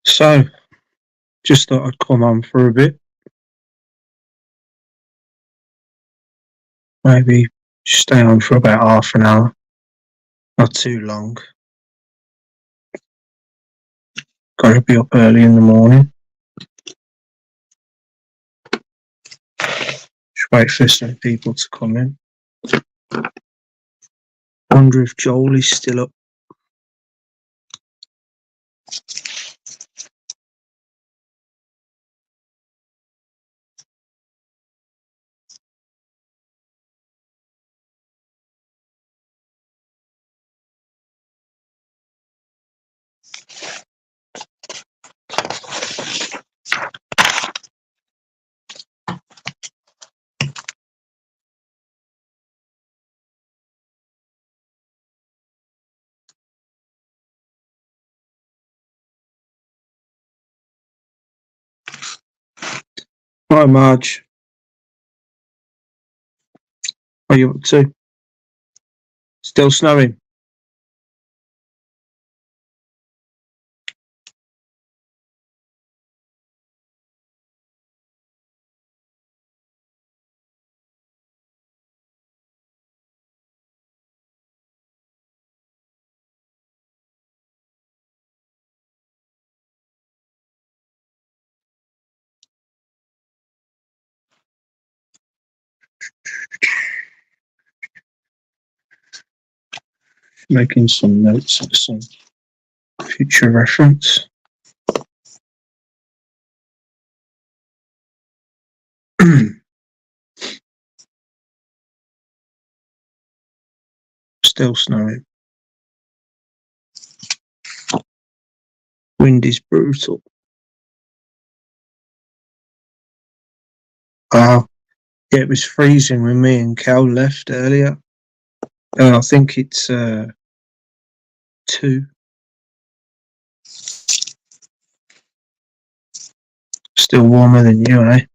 So, just thought I'd come on for a bit. Maybe stay on for about half an hour. Not too long. Got to be up early in the morning. Just wait for some people to come in. Wonder if Joel is still up. Hi, Marge. What are you up to? Still snowing? Making some notes for some future reference. Still snowing. Wind is brutal. Wow. Yeah, it was freezing when me and Cal left earlier. I think it's 2. Still warmer than you, eh?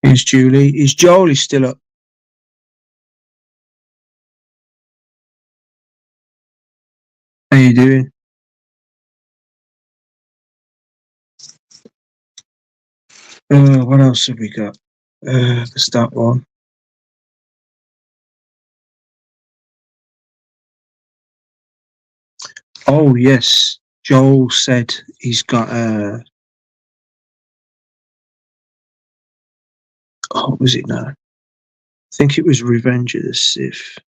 Here's Julie. Is Jolie still up? How you doing? What else have we got? There's that one. Oh, yes. Joel said he's got what was it now? I think it was Revenge of the Sith.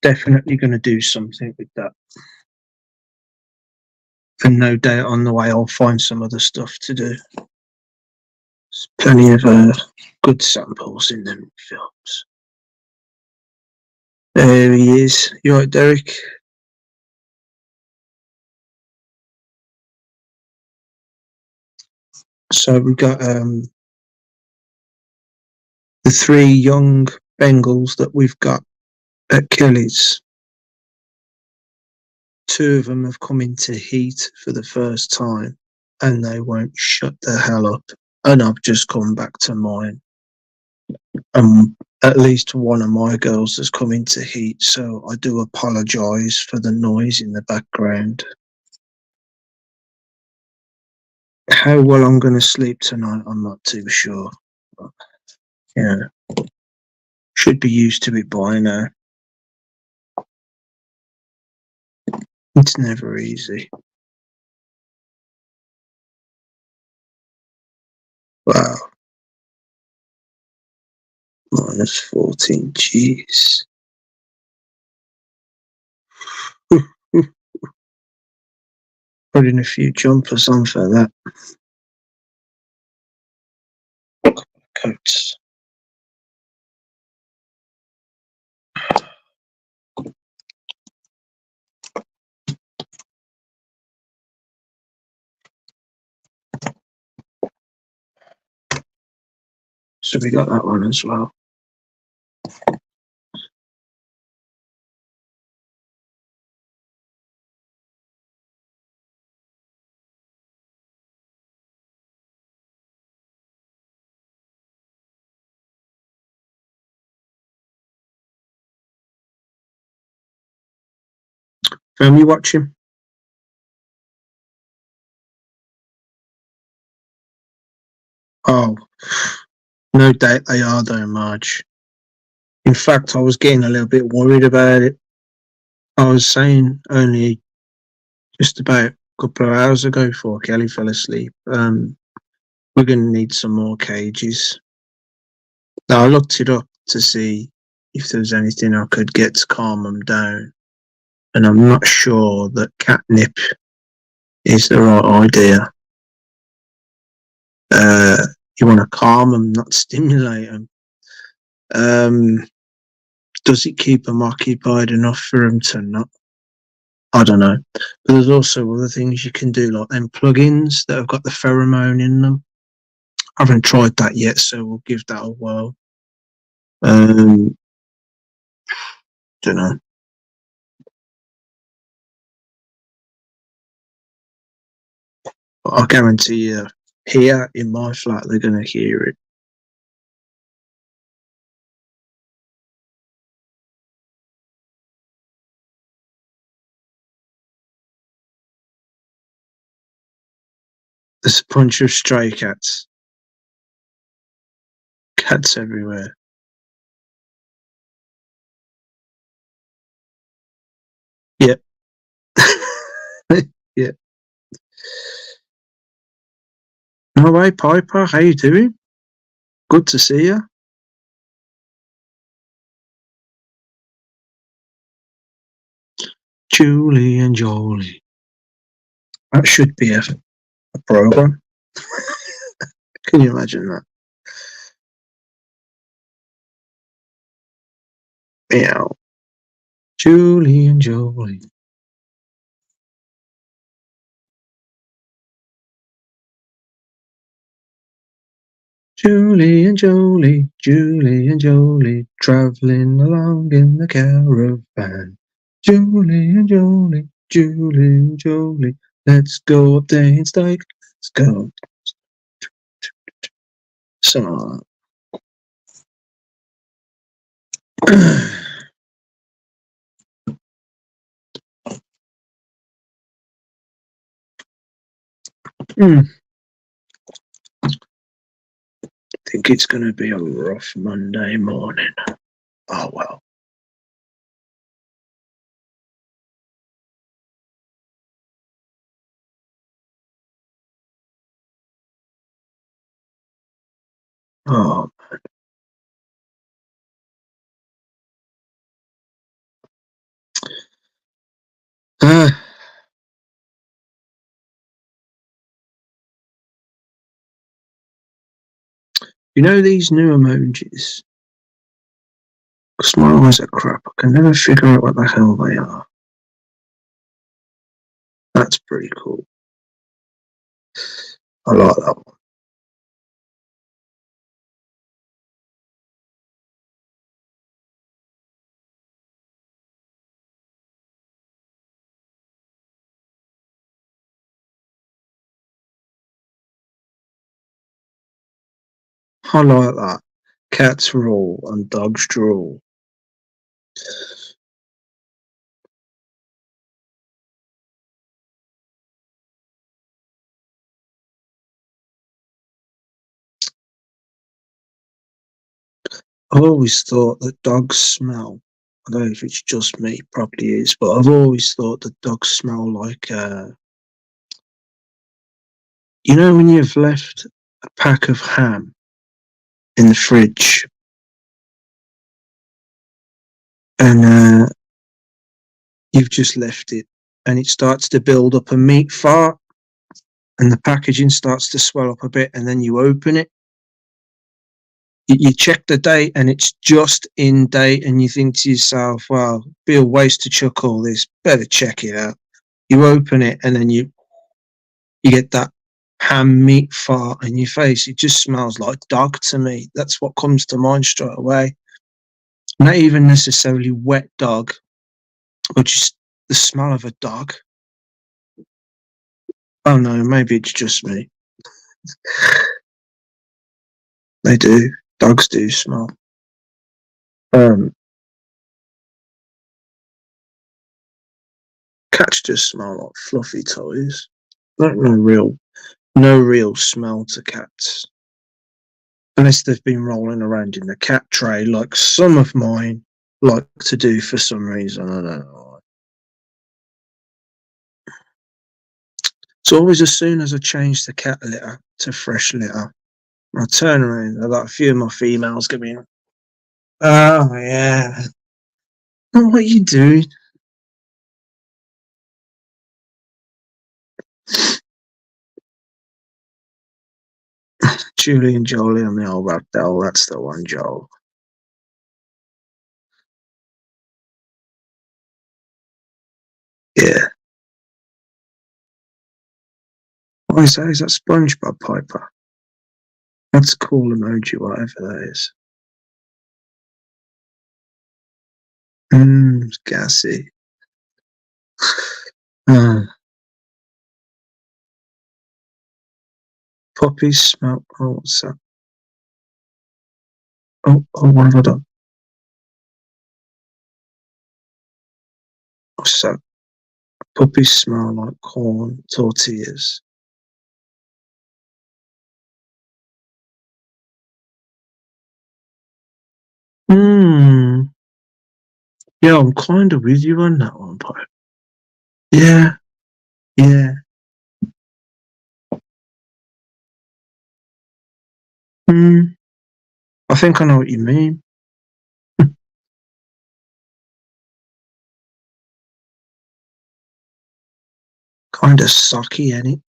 Definitely going to do something with that. And no doubt on the way I'll find some other stuff to do. There's plenty of good samples in them films. There he is. You right, Derek? So we got the 3 young Bengals that we've got at Kelly's. 2 of them have come into heat for the first time and they won't shut the hell up. And I've just come back to mine. At least one of my girls has come into heat, so I do apologise for the noise in the background. How well I'm going to sleep tonight, I'm not too sure. But, yeah, should be used to it by now. It's never easy. Wow. -14, jeez. Putting a few jumpers on for that. Coats. So we got that one as well. Film you watching? Oh, no doubt they are though, Marge. In fact, I was getting a little bit worried about it. I was saying only just about a couple of hours ago before Kelly fell asleep, we're going to need some more cages. Now, I looked it up to see if there was anything I could get to calm them down, and I'm not sure that catnip is the right idea. You want to calm them, not stimulate them. Does it keep them occupied enough for them to not? I don't know. But there's also other things you can do, like them plugins that have got the pheromone in them. I haven't tried that yet, so we'll give that a whirl. Don't know. But I guarantee you, here in my flat, they're going to hear it. There's a bunch of stray cats. Cats everywhere. Yep. Yeah. No way, Piper. How you doing? Good to see you. Julie and Jolie. That should be a program. Can you imagine that? Meow. Julie and Jolie. Julie and Jolie, Julie and Jolie, travelling along in the caravan. Julie and Jolie, Julie and Jolie, let's go up Danesdyke. Let's go. So, I think it's going to be a rough Monday morning. Oh well. Oh, you know these new emojis? Because my eyes are crap. I can never figure out what the hell they are. That's pretty cool. I like that one. I like that. Cats rule and dogs drool. I've always thought that dogs smell. I don't know if it's just me, probably is, but I've always thought that dogs smell like, you know, when you've left a pack of ham in the fridge and you've just left it and it starts to build up a meat fart and the packaging starts to swell up a bit and then you open it. You check the date and it's just in date and you think to yourself, well, be a waste to chuck all this, better check it out. You open it and then you get that ham meat fart in your face. It just smells like dog to me. That's what comes to mind straight away. Not even necessarily wet dog, but just the smell of a dog. Oh no, maybe it's just me. They do. Dogs do smell. Um, Cats just smell like fluffy toys. No real smell to cats. Unless they've been rolling around in the cat tray, like some of mine like to do for some reason. I don't know. It's always as soon as I change the cat litter to fresh litter, I turn around. I've got a few of my females coming. Oh yeah. Oh, what are you doing? Julie and Jolie on the old ragdoll. That's the one, Joel. Yeah. What is that? Is that SpongeBob Piper? That's a cool emoji, whatever that is. Gassy. Uh, Puppies smell. Oh, what's that? What have I done? What's that? Puppies smell like corn tortillas. Hmm. Yeah, I'm kind of with you on that one, Pipe. Yeah, yeah. Hmm. I think I know what you mean. Kind of sucky, ain't it?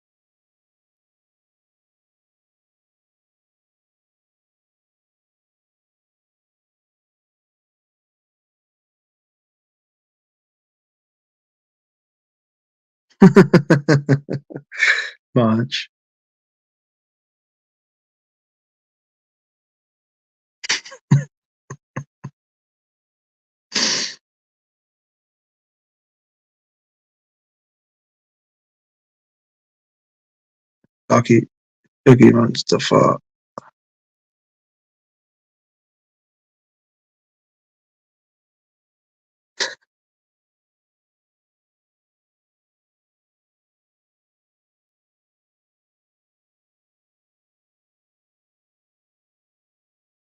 Much. Lucky Boogie wants to fart.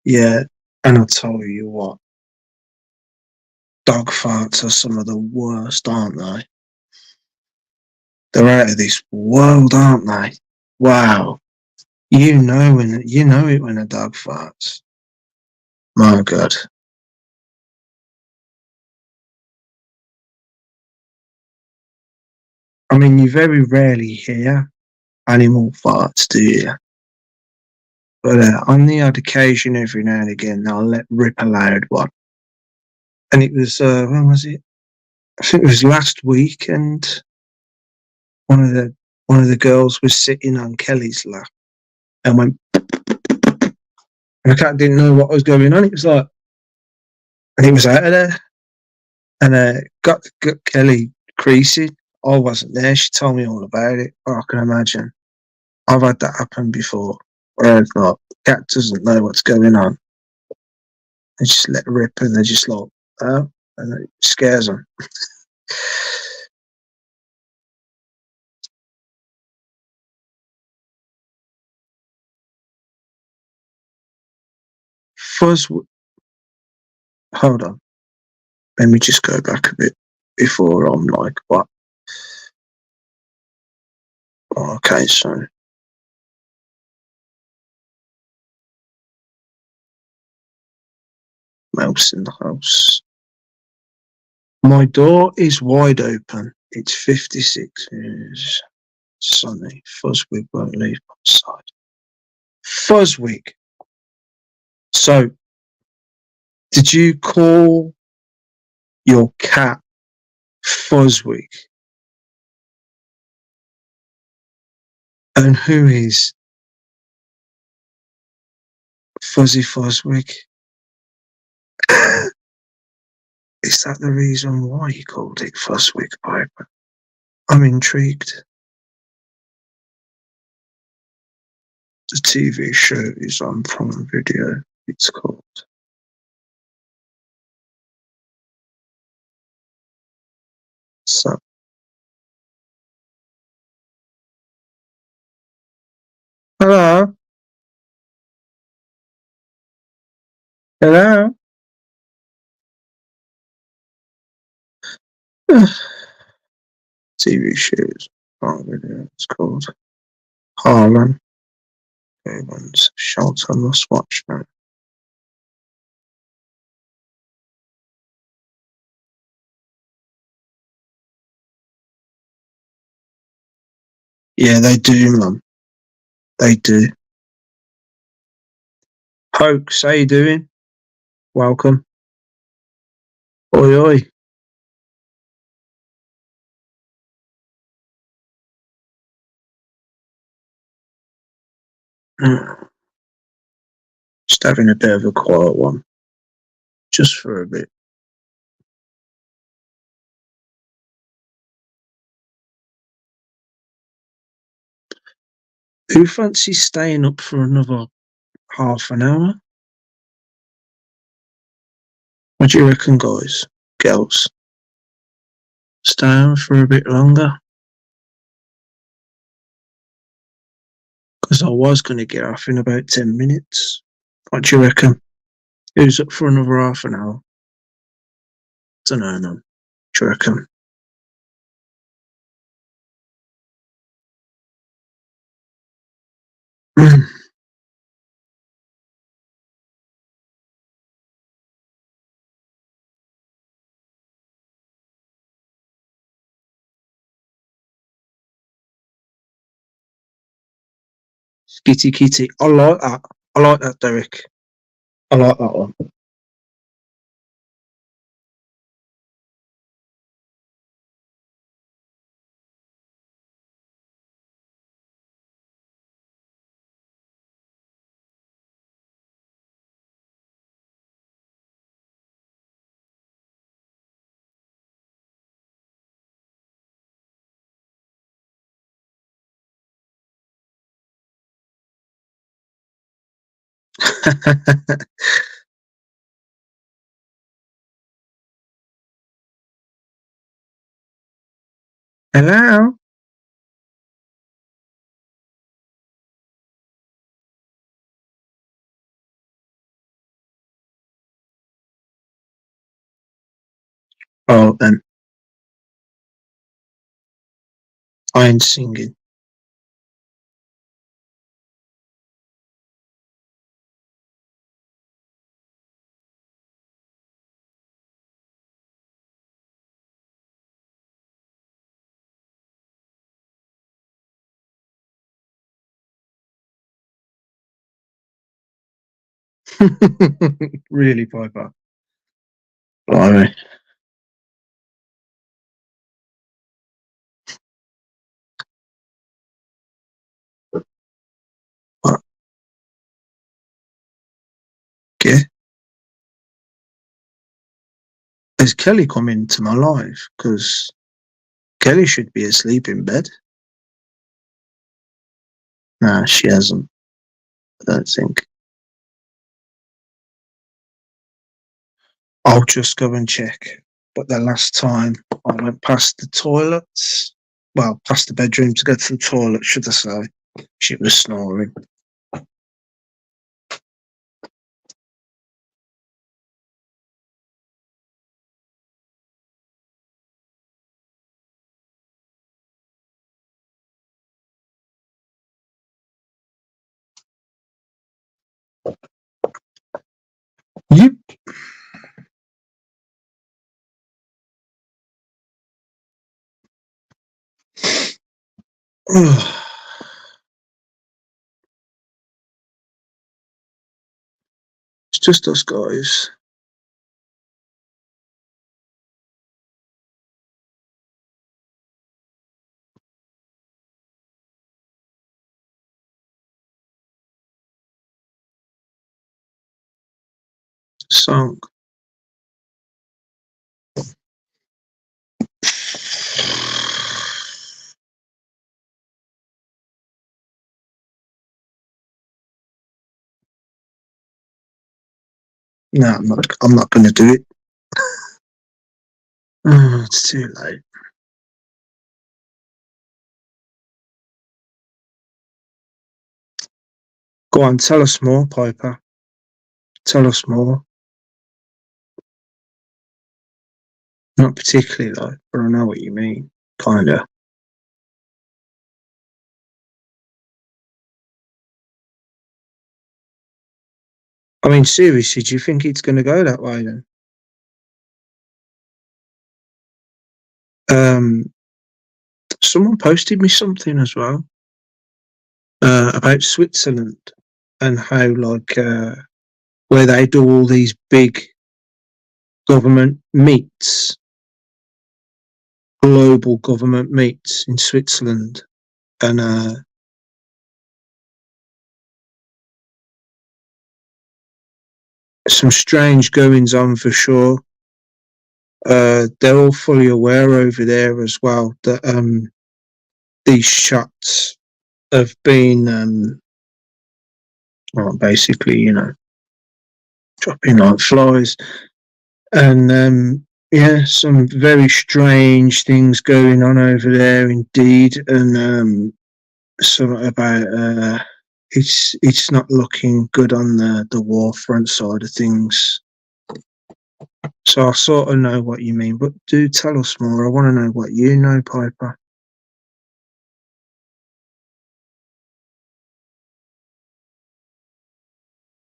Yeah, and I'll tell you what, dog farts are some of the worst, aren't they? They're out of this world, aren't they? Wow. You know it when a dog farts. My God. I mean, you very rarely hear animal farts, do you? But on the odd occasion, every now and again, they'll let rip a loud one. And it was, when was it? I think it was last week, and one of the one of the girls was sitting on Kelly's lap and went, and the cat didn't know what was going on. It was like, and he was out of there, and got Kelly creasing. I wasn't there. She told me all about it. Oh, I can imagine. I've had that happen before, where it's like, the cat doesn't know what's going on. They just let rip, and they're just like, oh, and it scares them. Fuzz, hold on. Let me just go back a bit before I'm like, what? Oh, okay, so mouse in the house. My door is wide open. It's 56 years. Sunny. Fuzzwig won't leave my side. Fuzzwig. So, did you call your cat Fuzzwig? And who is Fuzzy Fuzzwig? Is that the reason why he called it Fuzzwick Piper? I'm intrigued. The TV show is on Prime Video. It's called. So. Hello? Hello? TV shows. Prime Video. It's called Harlan. Everyone's Shelter Must Watch now. Yeah, they do, Mum. They do. Hoax, how you doing? Welcome. Oi, oi. Just having a bit of a quiet one. Just for a bit. Who fancies staying up for another half an hour? What do you reckon, guys? Girls? Stay on for a bit longer? Because I was going to get off in about 10 minutes. What do you reckon? Who's up for another half an hour? Don't know, man. What do you reckon? Skitty kitty. I like that. I like that, Derek. I like that one. Hello? Oh, I ain't singing. Really, Piper? Blimey. What? Okay. Has Kelly come into my life? Because Kelly should be asleep in bed. Nah, she hasn't. I don't think. I'll just go and check. But the last time I went past the toilets, well, past the bedroom to go to the toilet, should I say, she was snoring. Yep. It's just us guys. Song. No, I'm not. I'm not going to do it. Oh, it's too late. Go on, tell us more, Piper. Tell us more. Not particularly though, but I know what you mean. Kinda. I mean, seriously, do you think it's going to go that way then? Um, Someone posted me something as well about Switzerland and how, like, where they do all these big government meets, global government meets in Switzerland, and some strange goings on for sure. They're all fully aware over there as well that these shots have been, well, basically, dropping like flies, and yeah, some very strange things going on over there indeed, and something about it's not looking good on the war front side of things. So I sort of know what you mean, but do tell us more. I want to know what you know, Piper.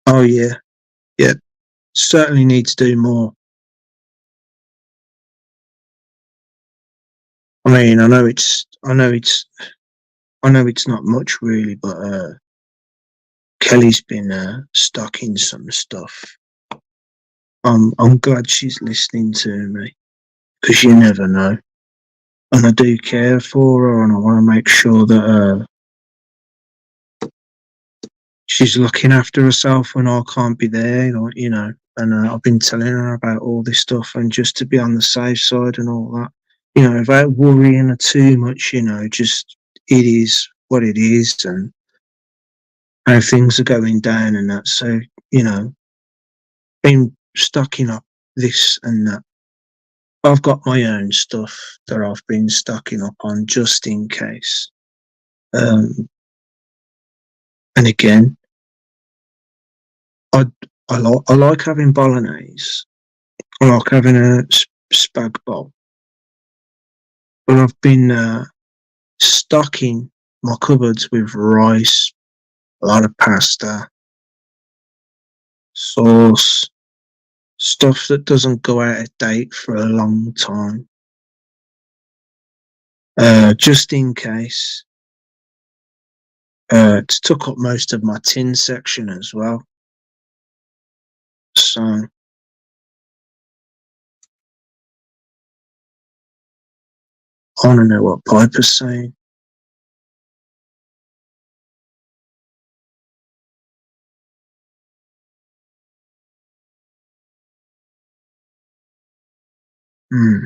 Oh yeah, yeah, certainly need to do more. I mean, I know it's not much really, but Kelly's been stuck in some stuff. I'm glad she's listening to me because you never know, and I do care for her, and I want to make sure that she's looking after herself when I can't be there, And I've been telling her about all this stuff, and just to be on the safe side and all that, without worrying her too much, just it is what it is, and how things are going down and that. So, been stocking up this and that. I've got my own stuff that I've been stocking up on just in case. Um, and again, I I like having bolognese. I like having a spag bowl, but I've been stocking my cupboards with rice, a lot of pasta, sauce, stuff that doesn't go out of date for a long time, just in case. It's took up most of my tin section as well. So I want to know what Piper's saying. Hmm.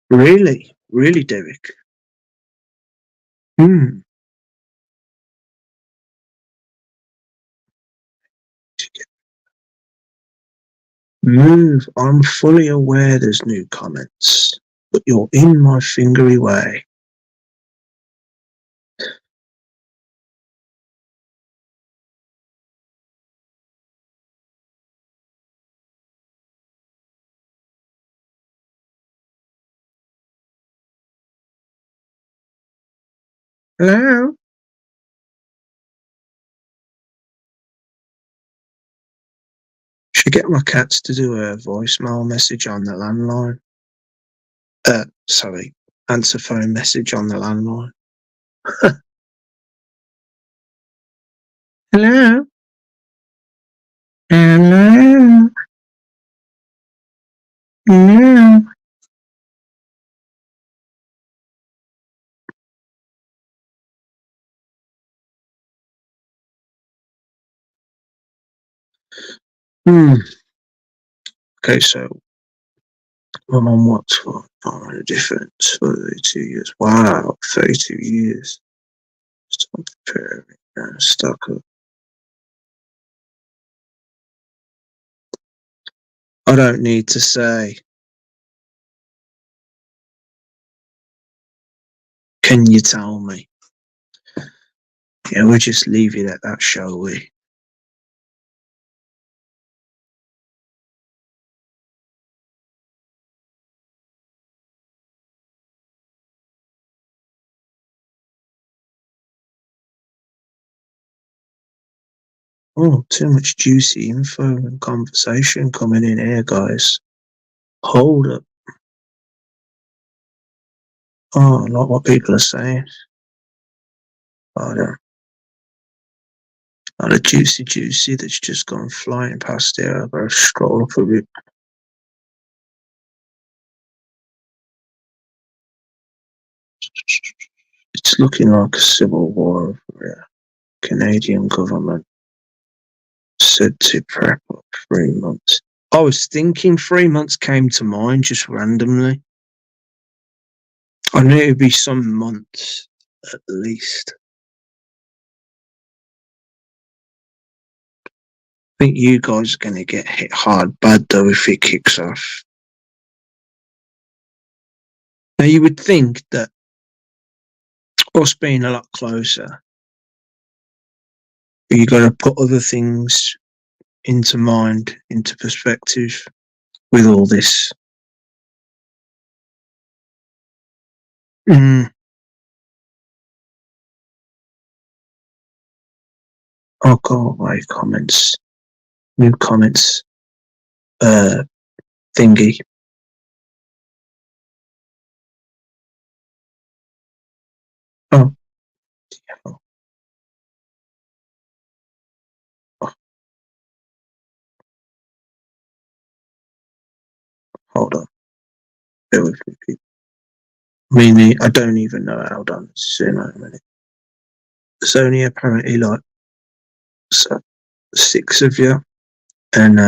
Really? Really, Derek? Hmm. Move. I'm fully aware there's new comments, but you're in my fingery way. Hello? Should get my cats to do a voicemail message on the landline. Sorry, answer phone message on the landline. Hello? Hello? Hello? Hmm. Okay, so I'm on what for? Oh, a difference for 32 years. Wow, 32 years. Stop preparing. Stuck up. I don't need to say. Can you tell me? Yeah, we'll just leave it at that, shall we? Oh, too much juicy info and conversation coming in here, guys. Hold up. Oh, I like what people are saying. Oh, yeah. Oh, the juicy that's just gone flying past here. I've got to scroll up a bit. It's looking like a civil war over here. Canadian government said to prep up 3 months. I was thinking 3 months came to mind just randomly. I knew it'd be some months at least. I think you guys are going to get hit hard bad though if it kicks off. Now you would think that us being a lot closer, you got to put other things into mind, into perspective with all this. Mm. Oh, go away, comments. New comments. Thingy. Oh, oh, oh, hold on. Bear with me, people. I don't even know how done. Soon, a minute. There's only apparently like 6 of you, and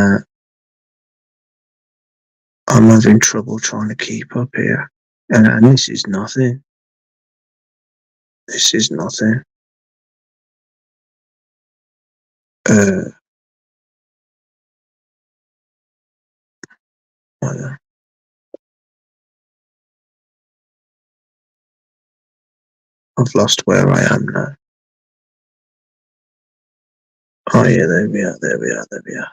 I'm having trouble trying to keep up here. And this is nothing. This is nothing. Uh, I've lost where I am now. Oh yeah, there we are. There we are. There we are.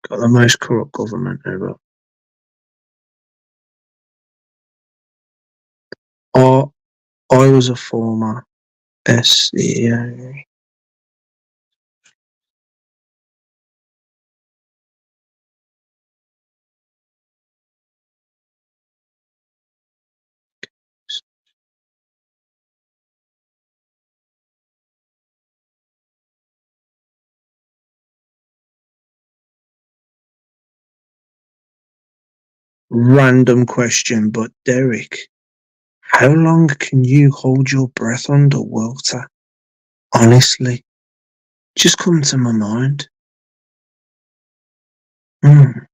Got the most corrupt government ever. Oh, I was a former SEO. Random question, but Derek, how long can you hold your breath underwater? Honestly, just come to my mind. I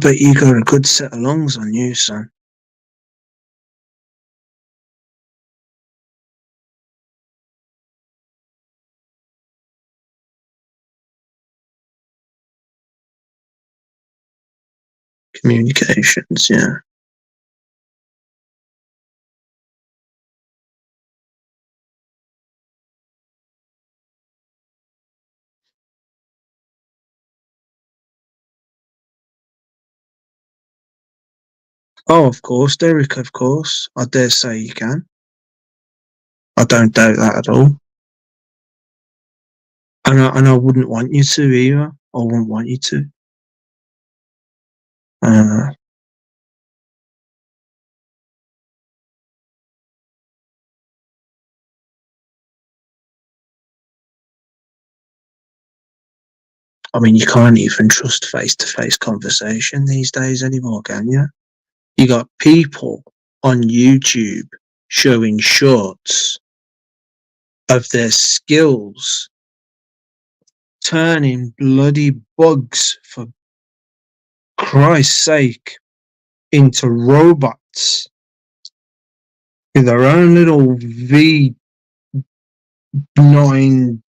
bet you got a good set of lungs on you, son. Communications, yeah. Oh, of course, Derek, of course. I dare say you can. I don't doubt that at all. And I wouldn't want you to either. I wouldn't want you to. Uh, I mean, you can't even trust face-to-face conversation these days anymore, can you? You got people on YouTube showing shorts of their skills turning bloody bugs, for Christ's sake, into robots with their own little V9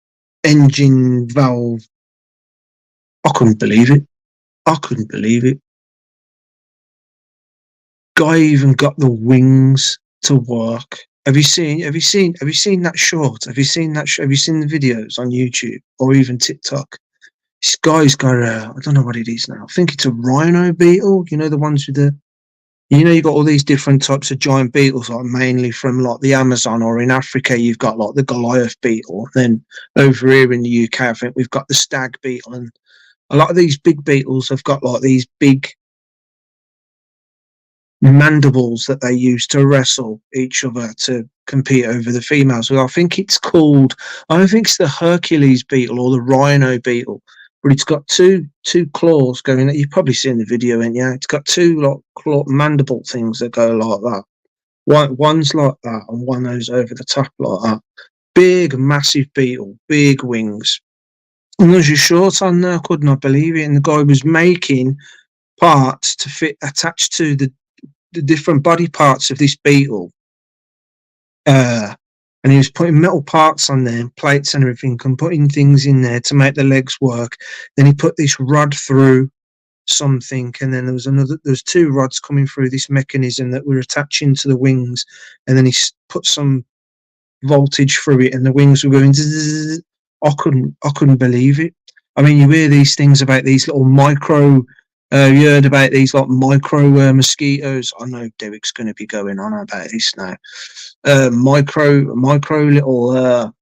engine valve. I couldn't believe it. I couldn't believe it. Guy even got the wings to work. Have you seen that short? Have you seen that? Have you seen the videos on YouTube or even TikTok? This guy's got I don't know what it is now. I think it's a rhino beetle. You know, the ones with the, you know, you've got all these different types of giant beetles, like mainly from like the Amazon, or in Africa, you've got like the Goliath beetle. Then over here in the UK, I think we've got the stag beetle, and a lot of these big beetles have got like these big mandibles that they use to wrestle each other to compete over the females. So I think it's called, I don't think it's the Hercules beetle or the rhino beetle, but it's got two claws going. You've probably seen the video, and yeah, it's got two like claw mandible things that go like that. One's like that, and one goes over the top like that. Big, massive beetle, big wings. And there's your shorts on there. I could not believe it. And the guy was making parts to fit attached to the different body parts of this beetle, and he was putting metal parts on there, plates and everything, and putting things in there to make the legs work. Then he put this rod through something, and then there was two rods coming through this mechanism that were attaching to the wings, and then he put some voltage through it, and the wings were going zzz. I couldn't believe it. I mean, you hear these things about these little micro. You heard about these like micro mosquitoes. I know Derek's going to be going on about this now. Micro little. Oh,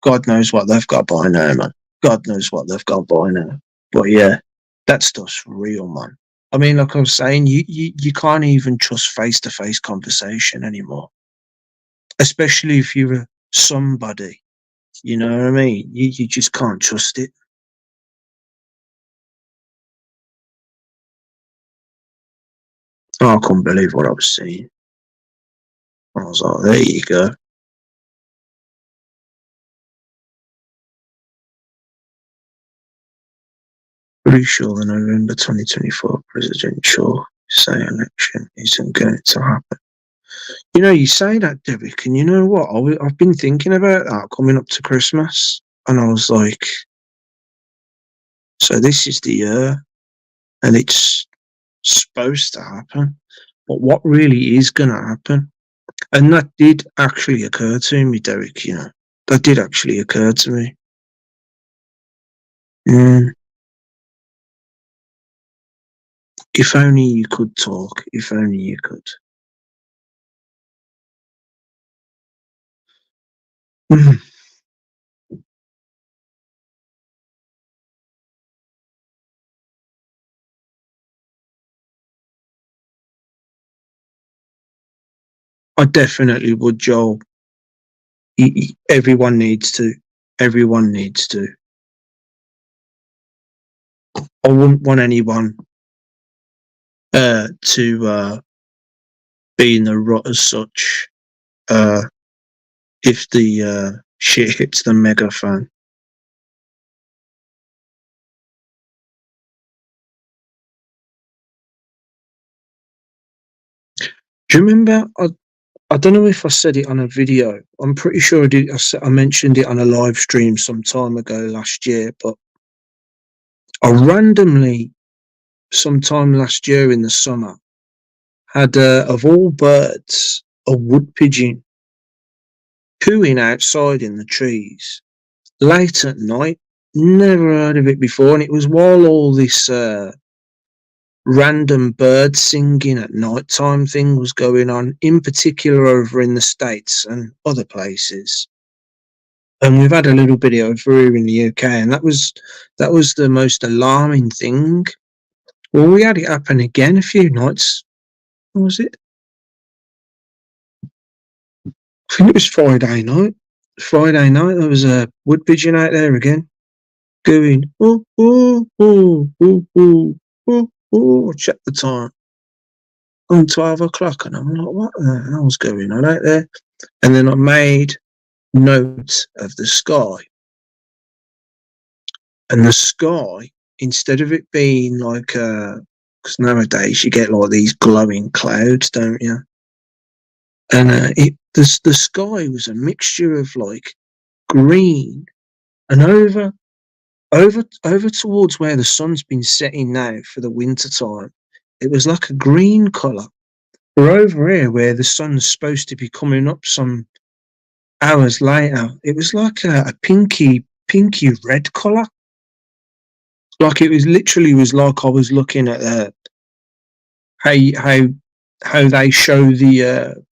God knows what they've got by now, man. God knows what they've got by now. But yeah, that stuff's real, man. I mean, like I was saying, you can't even trust face-to-face conversation anymore, especially if you're somebody. You know what I mean? You just can't trust it. Oh, I couldn't believe what I was seeing. I was like, there you go. Pretty sure the November 2024 presidential election isn't going to happen. You know, you say that, Derek, and you know what? I've been thinking about that coming up to Christmas, and I was like, so this is the year, and it's supposed to happen, but what really is going to happen? And that did actually occur to me, Derek, you know, that did actually occur to me. If only you could talk, if only you could. I definitely would, Joel. Everyone needs to. Everyone needs to. I wouldn't want anyone to be in the rut as such if the shit hits the megaphone. Do you remember? I don't know if I said it on a video. I'm pretty sure I did. I mentioned it on a live stream some time ago last year, but I randomly, sometime last year in the summer, had, of all birds, a wood pigeon cooing outside in the trees late at night. Never heard of it before, and it was while all this random bird singing at night time thing was going on, in particular over in the States and other places. And we've had a little bit over here in the UK, and that was the most alarming thing. Well, we had it happen again a few nights. What was it? I think it was Friday night. Friday night, there was a wood pigeon out there again, going, oh, oh, oh, oh, oh, oh, oh. Check the time. on 12 o'clock, and I'm like, what the hell's going on out there? And then I made note of the sky. And the sky, instead of it being like, because nowadays you get like these glowing clouds, don't you? And the sky was a mixture of like green, and over towards where the sun's been setting now for the winter time, it was like a green colour. But over here, where the sun's supposed to be coming up some hours later, it was like a pinky red colour. Like it was literally was like I was looking at how they show the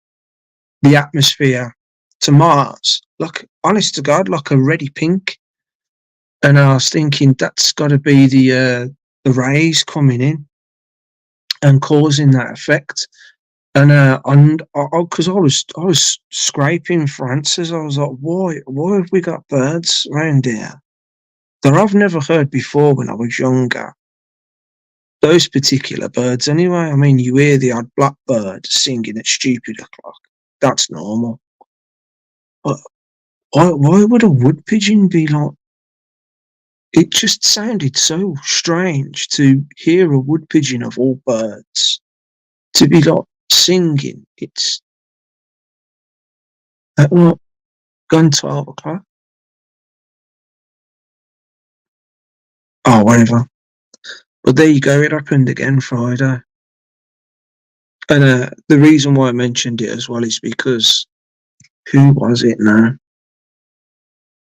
atmosphere to Mars. Like honest to God, like a reddy pink. And I was thinking that's got to be the rays coming in and causing that effect. And because I was scraping for answers, I was like, why have we got birds around here that I've never heard before when I was younger? Those particular birds, anyway. I mean, you hear the odd blackbird singing at stupid o'clock. That's normal. But why would a wood pigeon be like? It just sounded so strange to hear a wood pigeon of all birds to be like singing. It's at what? Gone 12 o'clock? Oh, whatever. But there you go. It happened again Friday. And the reason why I mentioned it as well is because who was it now?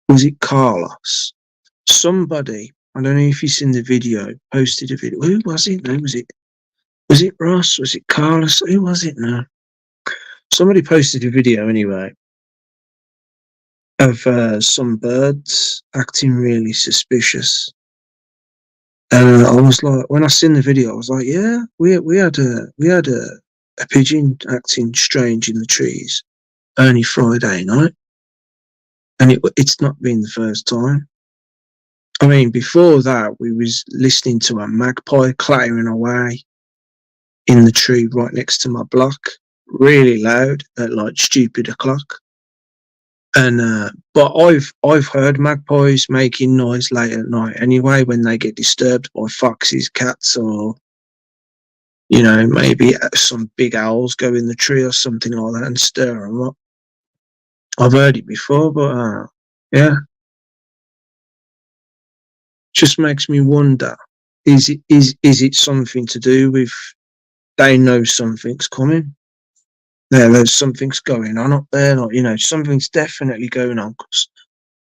Was it Carlos? Somebody, I don't know if you've seen the video, posted a video. Who was it now? Was it Ross? Was it Carlos? Who was it now? Somebody posted a video anyway of some birds acting really suspicious. And I was like, when I seen the video, I was like, yeah, we had a pigeon acting strange in the trees only Friday night, and it's not been the first time. I mean, before that, we was listening to a magpie clattering away in the tree right next to my block, really loud at like stupid o'clock. And but I've heard magpies making noise late at night anyway when they get disturbed by foxes, cats, or maybe some big owls go in the tree or something like that and stir them up. I've heard it before, but yeah, just makes me wonder: is it something to do with they know something's coming? There's something's going on up there, like something's definitely going on because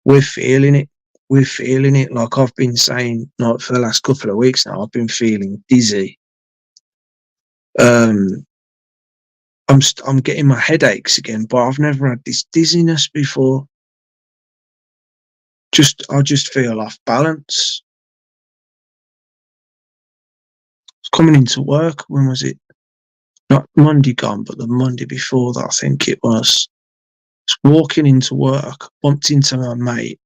we're feeling it. We're feeling it. Like I've been saying, like for the last couple of weeks now, I've been feeling dizzy. I'm getting my headaches again, but I've never had this dizziness before. I just feel off balance. Coming into work, when was it? Not Monday gone, but the Monday before that, I think it was. Just walking into work, bumped into my mate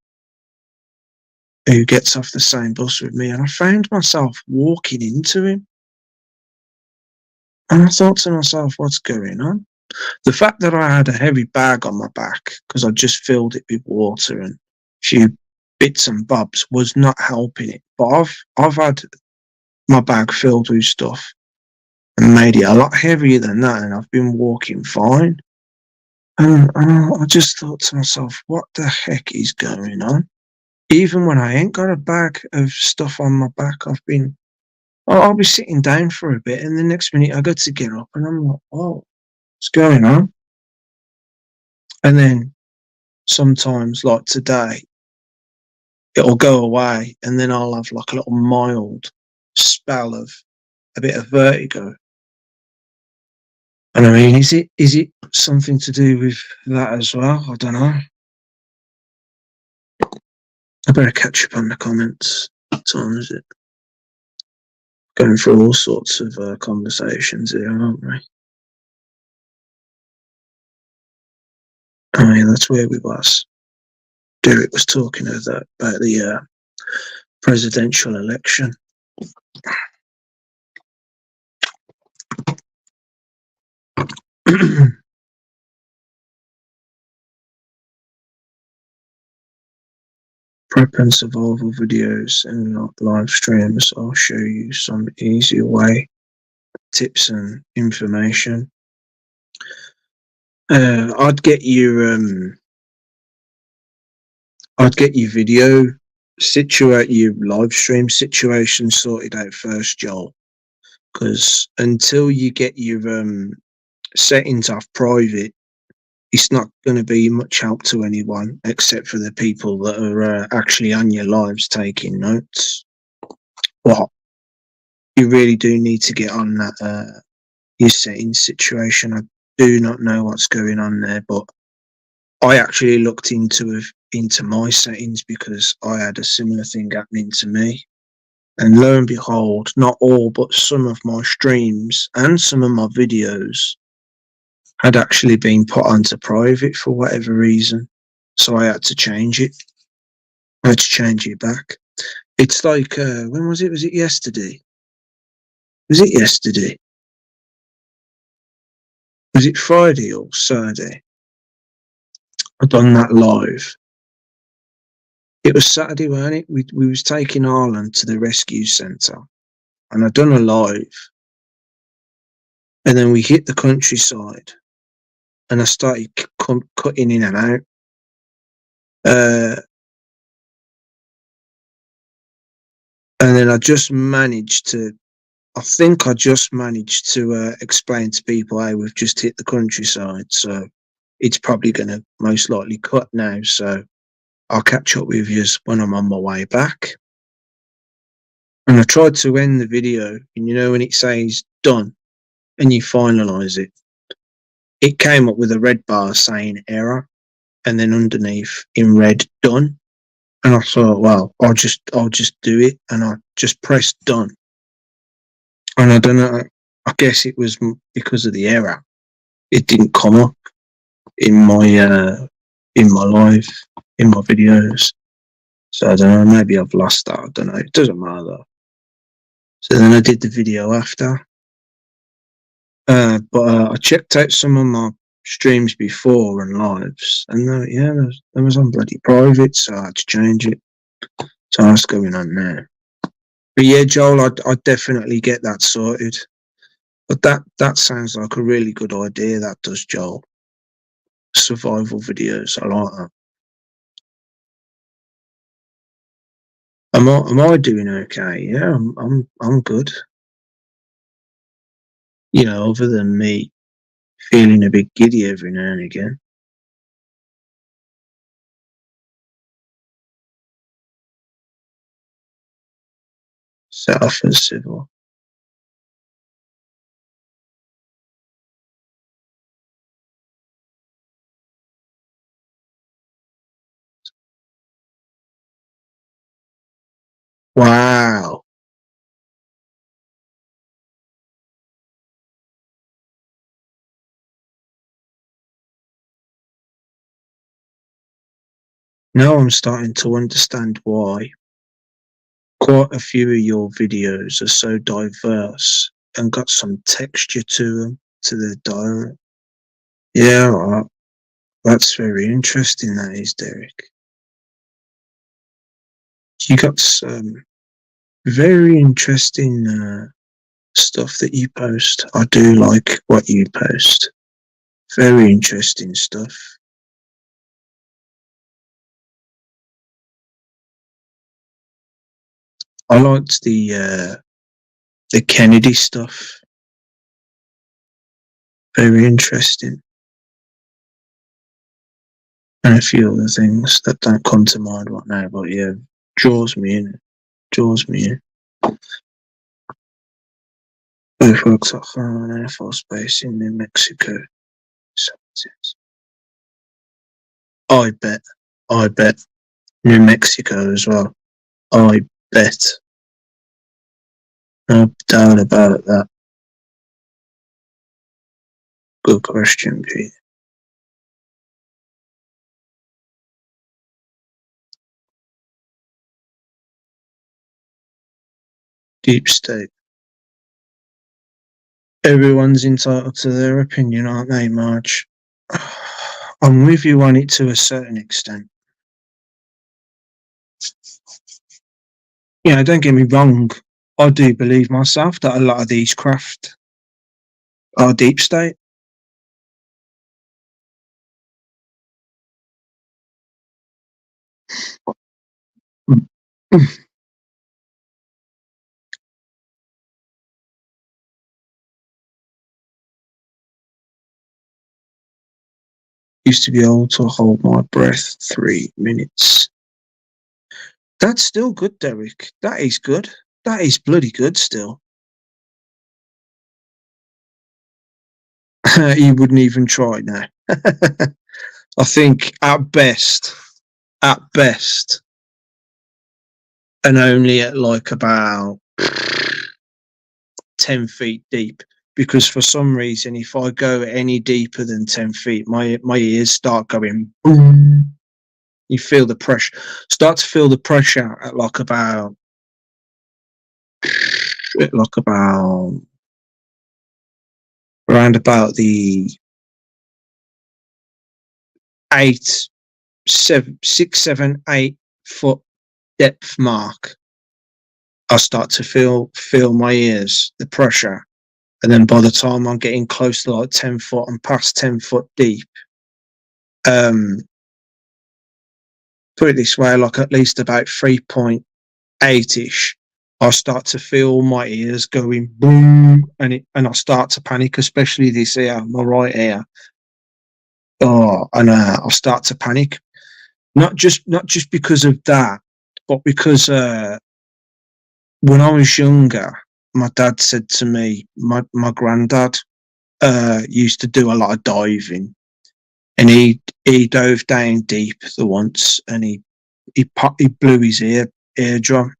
who gets off the same bus with me, and I found myself walking into him. And I thought to myself, what's going on? The fact that I had a heavy bag on my back because I just filled it with water and a few bits and bobs was not helping it. But I've had my bag filled with stuff and made it a lot heavier than that, and I've been walking fine. And I just thought to myself, what the heck is going on? Even when I ain't got a bag of stuff on my back, I'll be sitting down for a bit, and the next minute I go to get up, and I'm like, oh, what's going on? And then sometimes, like today, it'll go away, and then I'll have like a little mild spell of a bit of vertigo. And I mean, is it something to do with that as well? I don't know. I better catch up on the comments. What time is it? Going through all sorts of conversations here, aren't we? Oh yeah, that's where we was. Derek was talking about the presidential election. Prep and survival videos and not live streams. I'll show you some easier way, tips and information. I'd get your video, situate your live stream situation sorted out first, Joel. Because until you get your settings off private, it's not going to be much help to anyone except for the people that are actually on your lives taking notes. Well, you really do need to get on that your settings situation. I do not know what's going on there, but I actually looked into my settings because I had a similar thing happening to me. And lo and behold, not all, but some of my streams and some of my videos had actually been put onto private for whatever reason. So I had to change it. I had to change it back. It's like, when was it? Was it yesterday? Was it yesterday? Was it Friday or Saturday? I done that live. It was Saturday, wasn't it? We was taking Ireland to the rescue centre, and I done a live, and then we hit the countryside, and I started cutting in and out. And then I just managed to. I think I just managed to explain to people, "Hey, we've just hit the countryside, so it's probably going to most likely cut now. So I'll catch up with you when I'm on my way back." And I tried to end the video, and you know when it says done and you finalize it, it came up with a red bar saying error, and then underneath in red done. And I thought, well, I'll just do it, and I just pressed done. And I don't know. I guess it was because of the error. It didn't come up in my live in my videos. So I don't know. Maybe I've lost that. I don't know. It doesn't matter though. So then I did the video after. But I checked out some of my streams before and lives, and yeah, there was on bloody private, so I had to change it. So that's going on there. But yeah, Joel, I'd definitely get that sorted. But that sounds like a really good idea. That does, Joel. Survival videos, I like that. Am I doing okay? Yeah, I'm good. You know, other than me feeling a bit giddy every now and again. Set off as civil. Wow. Now I'm starting to understand why quite a few of your videos are so diverse and got some texture to them, to the diary. Yeah, that's very interesting, that is, Derek. You got some very interesting stuff that you post. I do like what you post. Very interesting stuff. I liked the Kennedy stuff. Very interesting. And a few other things that don't come to mind right now, but yeah, draws me in. Draws me in. Both works at home and Air Force Base in New Mexico. I bet. I bet. New Mexico as well. I bet. No doubt about that. Good question, Pete. Deep state. Everyone's entitled to their opinion, aren't they, Marge? I'm with you on it to a certain extent. Don't get me wrong. I do believe myself that a lot of these craft are deep state. Used to be able to hold my breath 3 minutes. That's still good, Derek. That is good. That is bloody good still. You wouldn't even try now. I think at best, and only at like about 10 feet deep. Because for some reason, if I go any deeper than 10 feet, my ears start going boom. You feel the pressure, start to feel the pressure at like about around about the 8, 7, 6, 7, 8 foot depth mark. I start to feel my ears, the pressure, and then by the time I'm getting close to like 10 foot, I'm past 10 foot deep. Put it this way, like at least about 3.8ish, I start to feel my ears going boom, and I start to panic, especially this ear, my right ear. Oh, and I start to panic, not just because of that, but because when I was younger, my dad said to me, my granddad used to do a lot of diving, and he dove down deep the once, and he blew his eardrum,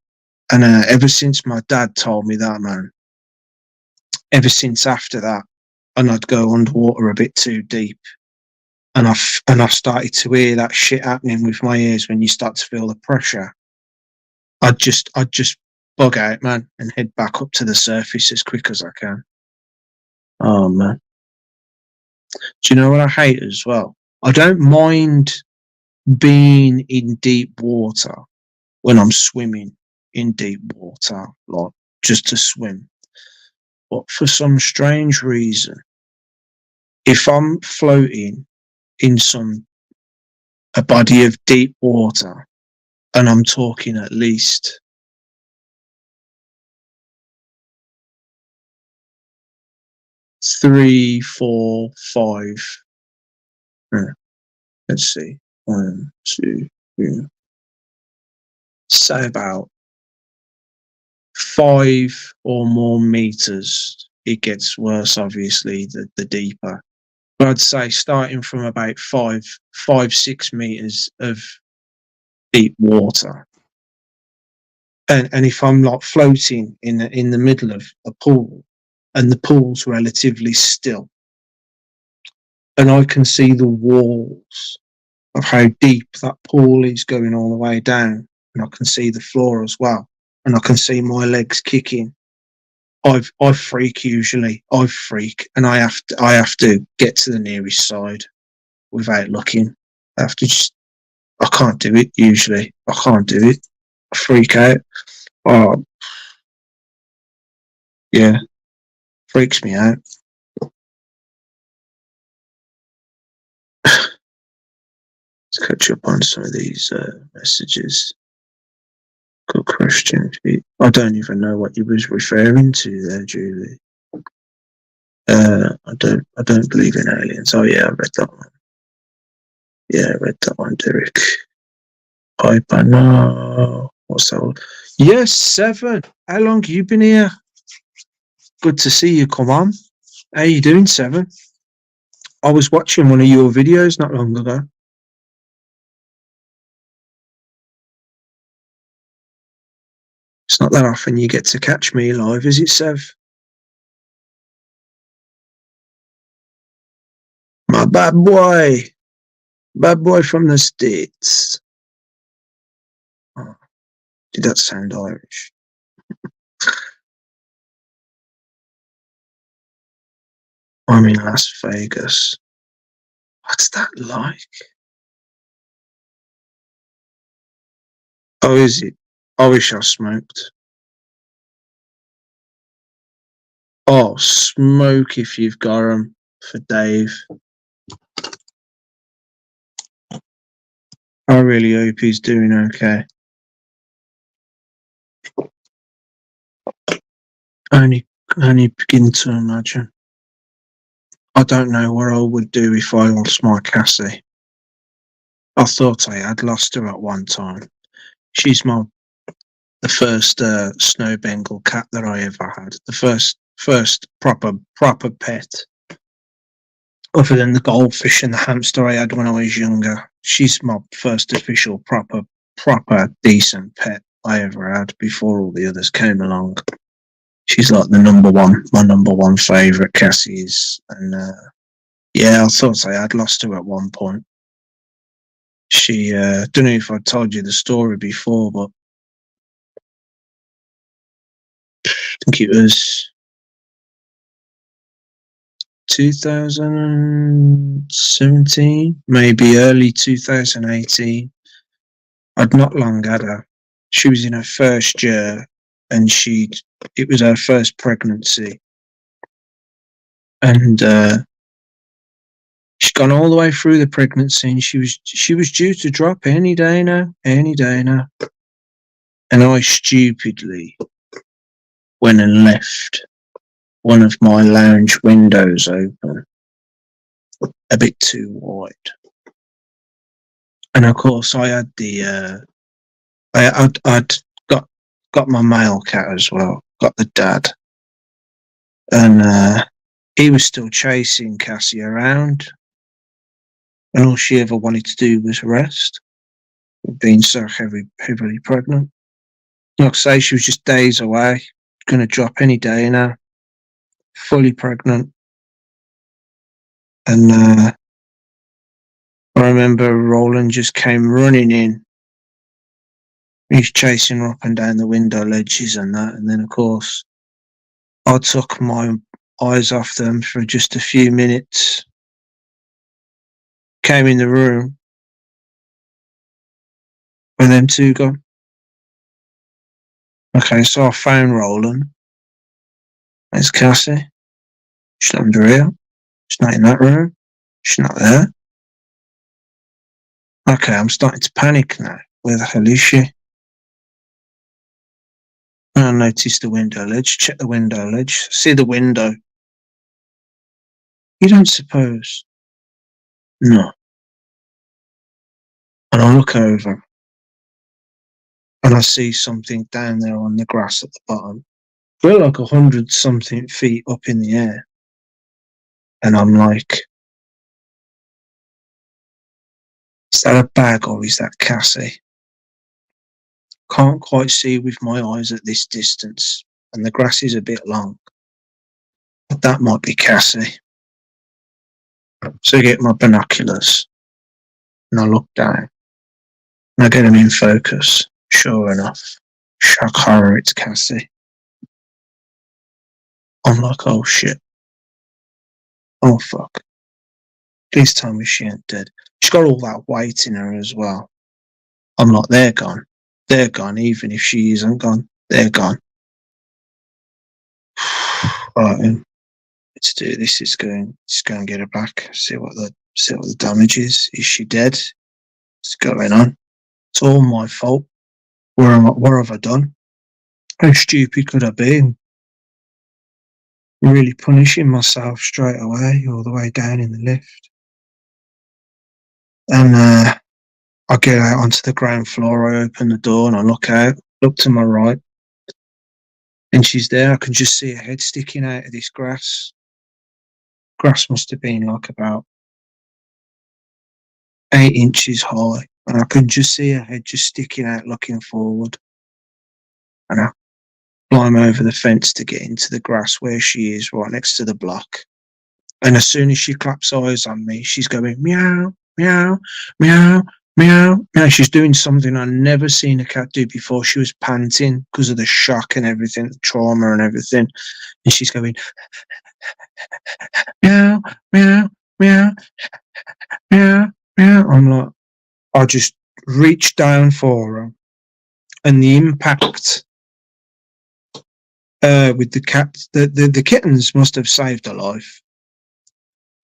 and ever since my dad told me that, man, ever since after that, and I'd go underwater a bit too deep, and I started to hear that shit happening with my ears when you start to feel the pressure. I'd just bug out, man, and head back up to the surface as quick as I can. Oh man, do you know what I hate as well? I don't mind being in deep water when I'm swimming in deep water, like just to swim. But for some strange reason, if I'm floating in a body of deep water, and I'm talking at least 3, 4, 5. Let's see, 1, 2, 3. Say about 5 or more meters. It gets worse, obviously, the deeper. But I'd say starting from about 6 meters of deep water, and if I'm like floating in the middle of a pool, and the pool's relatively still, and I can see the walls of how deep that pool is going all the way down, and I can see the floor as well, and I can see my legs kicking. I freak usually. I freak, and I have to get to the nearest side without looking. I have to just. I can't do it usually. I can't do it. I freak out. Oh yeah, freaks me out. Let's catch up on some of these messages. Good question. I don't even know what you was referring to there, Julie. I don't believe in aliens. Oh yeah, I read that one. Yeah, I read that one, Derek. Piper, no. What's that one? Yes, 7. How long have you been here? Good to see you. Come on. How you doing, 7? I was watching one of your videos not long ago. It's not that often you get to catch me live, is it, Sev? My bad boy. Bad boy from the States. Oh, did that sound Irish? I'm in Las Vegas. What's that like? Oh, is it? I wish I smoked. Oh, smoke if you've got 'em for Dave. I really hope he's doing okay. Only begin to imagine. I don't know what I would do if I lost my Cassie. I thought I had lost her at one time. She's the first snow Bengal cat that I ever had. The first proper pet. Other than the goldfish and the hamster I had when I was younger. She's my first official proper decent pet I ever had before all the others came along. She's like my number one favourite, Cassie is. And yeah, I thought I had lost her at one point. She, don't know if I told you the story before, but I think it was 2017, maybe early 2018. I'd not long had her. She was in her first year, and it was her first pregnancy, and she'd gone all the way through the pregnancy, and she was due to drop any day now, and I stupidly went and left one of my lounge windows open a bit too wide, and of course I had I'd got my male cat as well, got the dad, and he was still chasing Cassie around, and all she ever wanted to do was rest, being so heavily pregnant. Like I say, she was just days away, going to drop any day now, fully pregnant. And I remember Roland just came running in. He's chasing her up and down the window ledges and that. And then, of course, I took my eyes off them for just a few minutes, came in the room, and them two gone. Okay, so I found Roland. There's Cassie. She's not under here. She's not in that room. She's not there. Okay, I'm starting to panic now. Where the hell is she? And I noticed the window ledge. Check the window ledge. See the window. You don't suppose? No. And I look over, and I see something down there on the grass at the bottom. I feel like 100 something feet up in the air. And I'm like, is that a bag or is that Cassie? Can't quite see with my eyes at this distance, and the grass is a bit long. But that might be Cassie. So I get my binoculars, and I look down, and I get them in focus. Sure enough, shock horror, it's Cassie. I'm like, oh shit. Oh fuck. Please tell me she ain't dead. She's got all that weight in her as well. I'm like, they're gone. They're gone, even if she isn't gone. They're gone. Right, let's do this. Let's go and get her back. See what the damage is. Is she dead? What's going on? It's all my fault. What have I done? How stupid could I be? I'm really punishing myself straight away, all the way down in the lift. And I get out onto the ground floor. I open the door and I look out, look to my right, and she's there. I can just see her head sticking out of this grass. Grass must have been like about 8 inches high, and I can just see her head just sticking out, looking forward. And I climb over the fence to get into the grass where she is, right next to the block. And as soon as she claps eyes on me, she's going meow, meow, meow, meow, meow. She's doing something I've never seen a cat do before. She was panting because of the shock and everything, the trauma and everything. And she's going, meow, meow, meow, meow, meow. I'm like, I just reached down for her, and the impact with the cat, the kittens must have saved her life,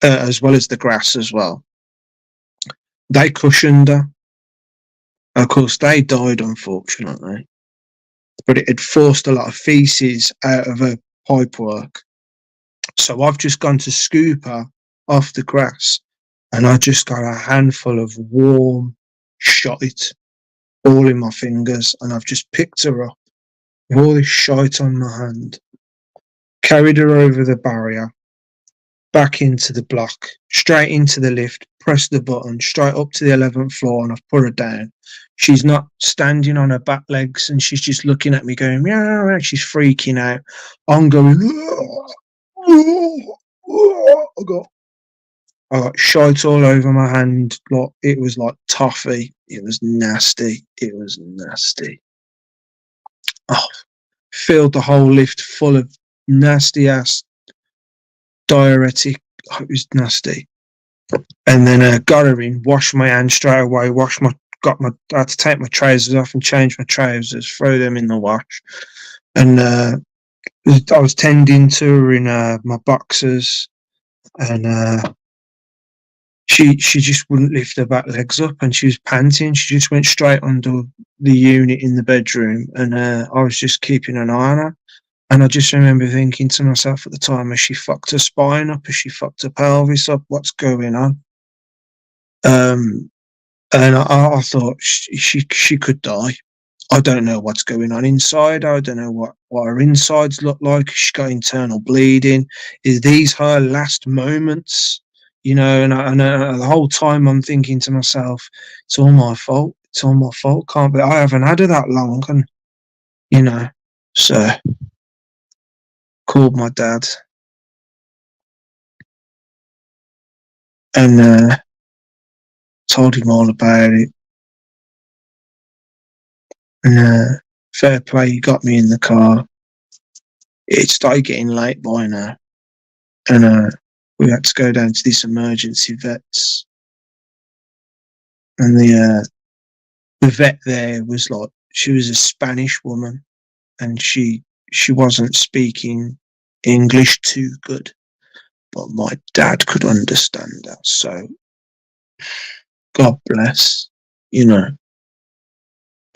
as well as the grass as well. They cushioned her. Of course, they died, unfortunately, but it had forced a lot of feces out of her pipework. So I've just gone to scoop her off the grass, and I just got a handful of warm shite all in my fingers, and I've just picked her up with all this shite on my hand, carried her over the barrier, back into the block, straight into the lift, press the button, straight up to the 11th floor, and I've put her down. She's not standing on her back legs, and she's just looking at me going, meow, she's freaking out. I'm going, I got shite all over my hand. Like, it was like toffee. It was nasty. It was nasty. Oh, filled the whole lift full of nasty ass diuretic. Oh, it was nasty. And then got her in, washed my hands straight away, I had to take my trousers off and change my trousers, throw them in the wash. And I was tending to her in my boxers, and she just wouldn't lift her back legs up, and she was panting. She just went straight under the unit in the bedroom, and I was just keeping an eye on her. And I just remember thinking to myself at the time, has she fucked her spine up? Has she fucked her pelvis up? What's going on? Um, and I thought she could die. I don't know what's going on inside. I don't know what her insides look like. She's got internal bleeding. Is these her last moments? You know, and the whole time I'm thinking to myself, it's all my fault. It's all my fault. Can't be. I haven't had her that long, and you know, so called my dad, and told him all about it. And fair play, he got me in the car. It started getting late by now, and we had to go down to this emergency vets. And the vet there was like, she was a Spanish woman, and she wasn't speaking English too good, but my dad could understand that. So God bless, you know.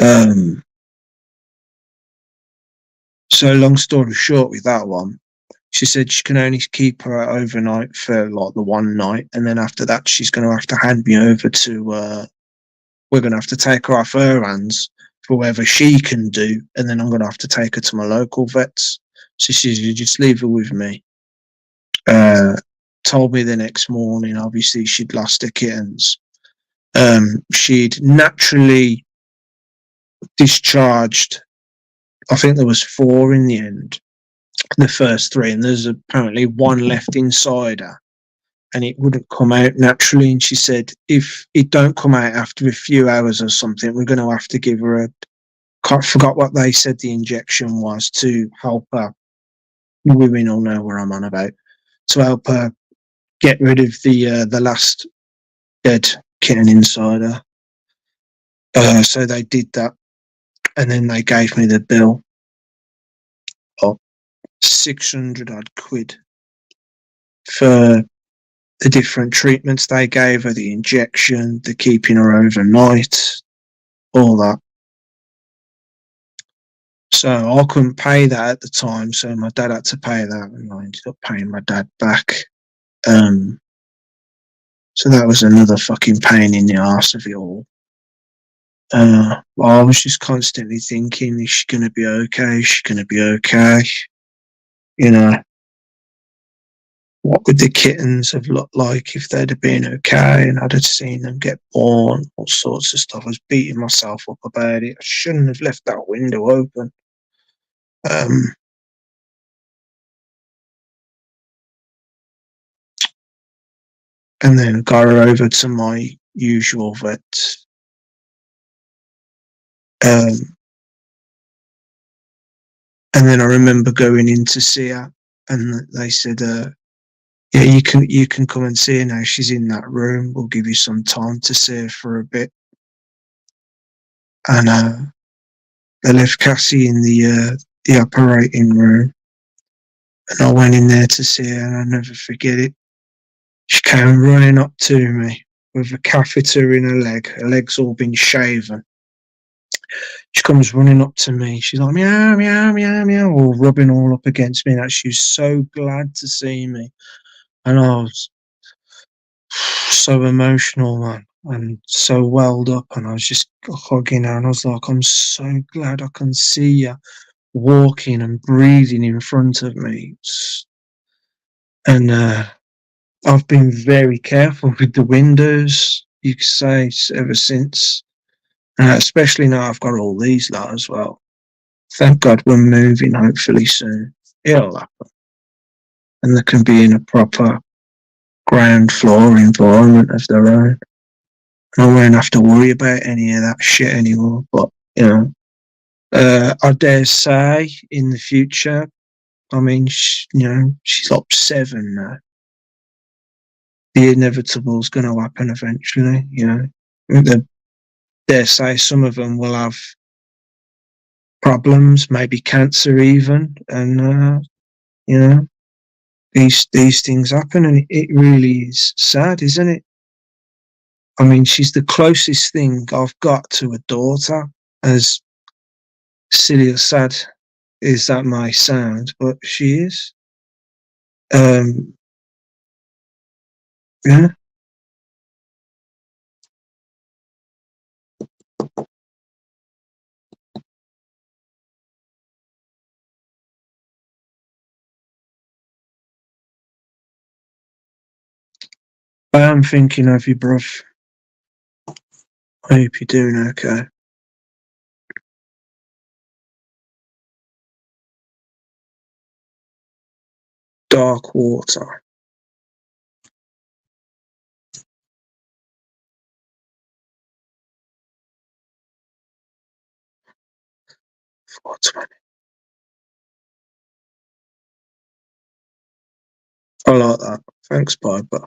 Um, so long story short, with that one, she said she can only keep her overnight for like the one night, and then after that, she's going to have to hand me over to. We're going to have to take her off her hands for whatever she can do, and then I'm going to have to take her to my local vets. So she said, "You just leave her with me." Told me the next morning, obviously, she'd lost her kittens. She'd naturally discharged. I think there was 4 in the end, the first 3, and there's apparently 1 left inside her, and it wouldn't come out naturally. And she said, if it don't come out after a few hours or something, we're going to have to give her a. I forgot what they said the injection was to help her. Women all know what I'm on about. To help her get rid of the last dead kitten inside her. So they did that, and then they gave me the bill of 600 odd quid for the different treatments they gave her, the injection, the keeping her overnight, all that. So I couldn't pay that at the time, so my dad had to pay that, and I ended up paying my dad back. So that was another fucking pain in the arse of it all. I was just constantly thinking, is she going to be okay? Is she going to be okay? You know, what would the kittens have looked like if they'd have been okay and I'd have seen them get born? All sorts of stuff. I was beating myself up about it. I shouldn't have left that window open. And then got her over to my usual vet, Um, and then I remember going in to see her, and they said, "Yeah, you can come and see her now. She's in that room. We'll give you some time to see her for a bit." And they left Cassie in the operating room, and I went in there to see her, and I'll never forget it. She came running up to me with a catheter in her leg. Her leg's all been shaven. She comes running up to me. She's like, meow, meow, meow, meow, all rubbing all up against me. That she was so glad to see me. And I was so emotional, man, and so welled up. And I was just hugging her. And I was like, I'm so glad I can see you walking and breathing in front of me. And I've been very careful with the windows, you could say, ever since. Especially now I've got all these lot as well. Thank God we're moving hopefully soon. It'll happen. And they can be in a proper ground floor environment of their own. I won't have to worry about any of that shit anymore. But, I dare say in the future, I mean, she's up 7 now. The inevitable is going to happen eventually. I dare say some of them will have problems, maybe cancer even, and you know these things happen, and it really is sad, isn't it? I mean, she's the closest thing I've got to a daughter, as silly or sad as that may sound, but she is. Um, yeah, I am thinking of you, bruv. I hope you're doing okay. Dark water. What's my I like that. Thanks, Piper.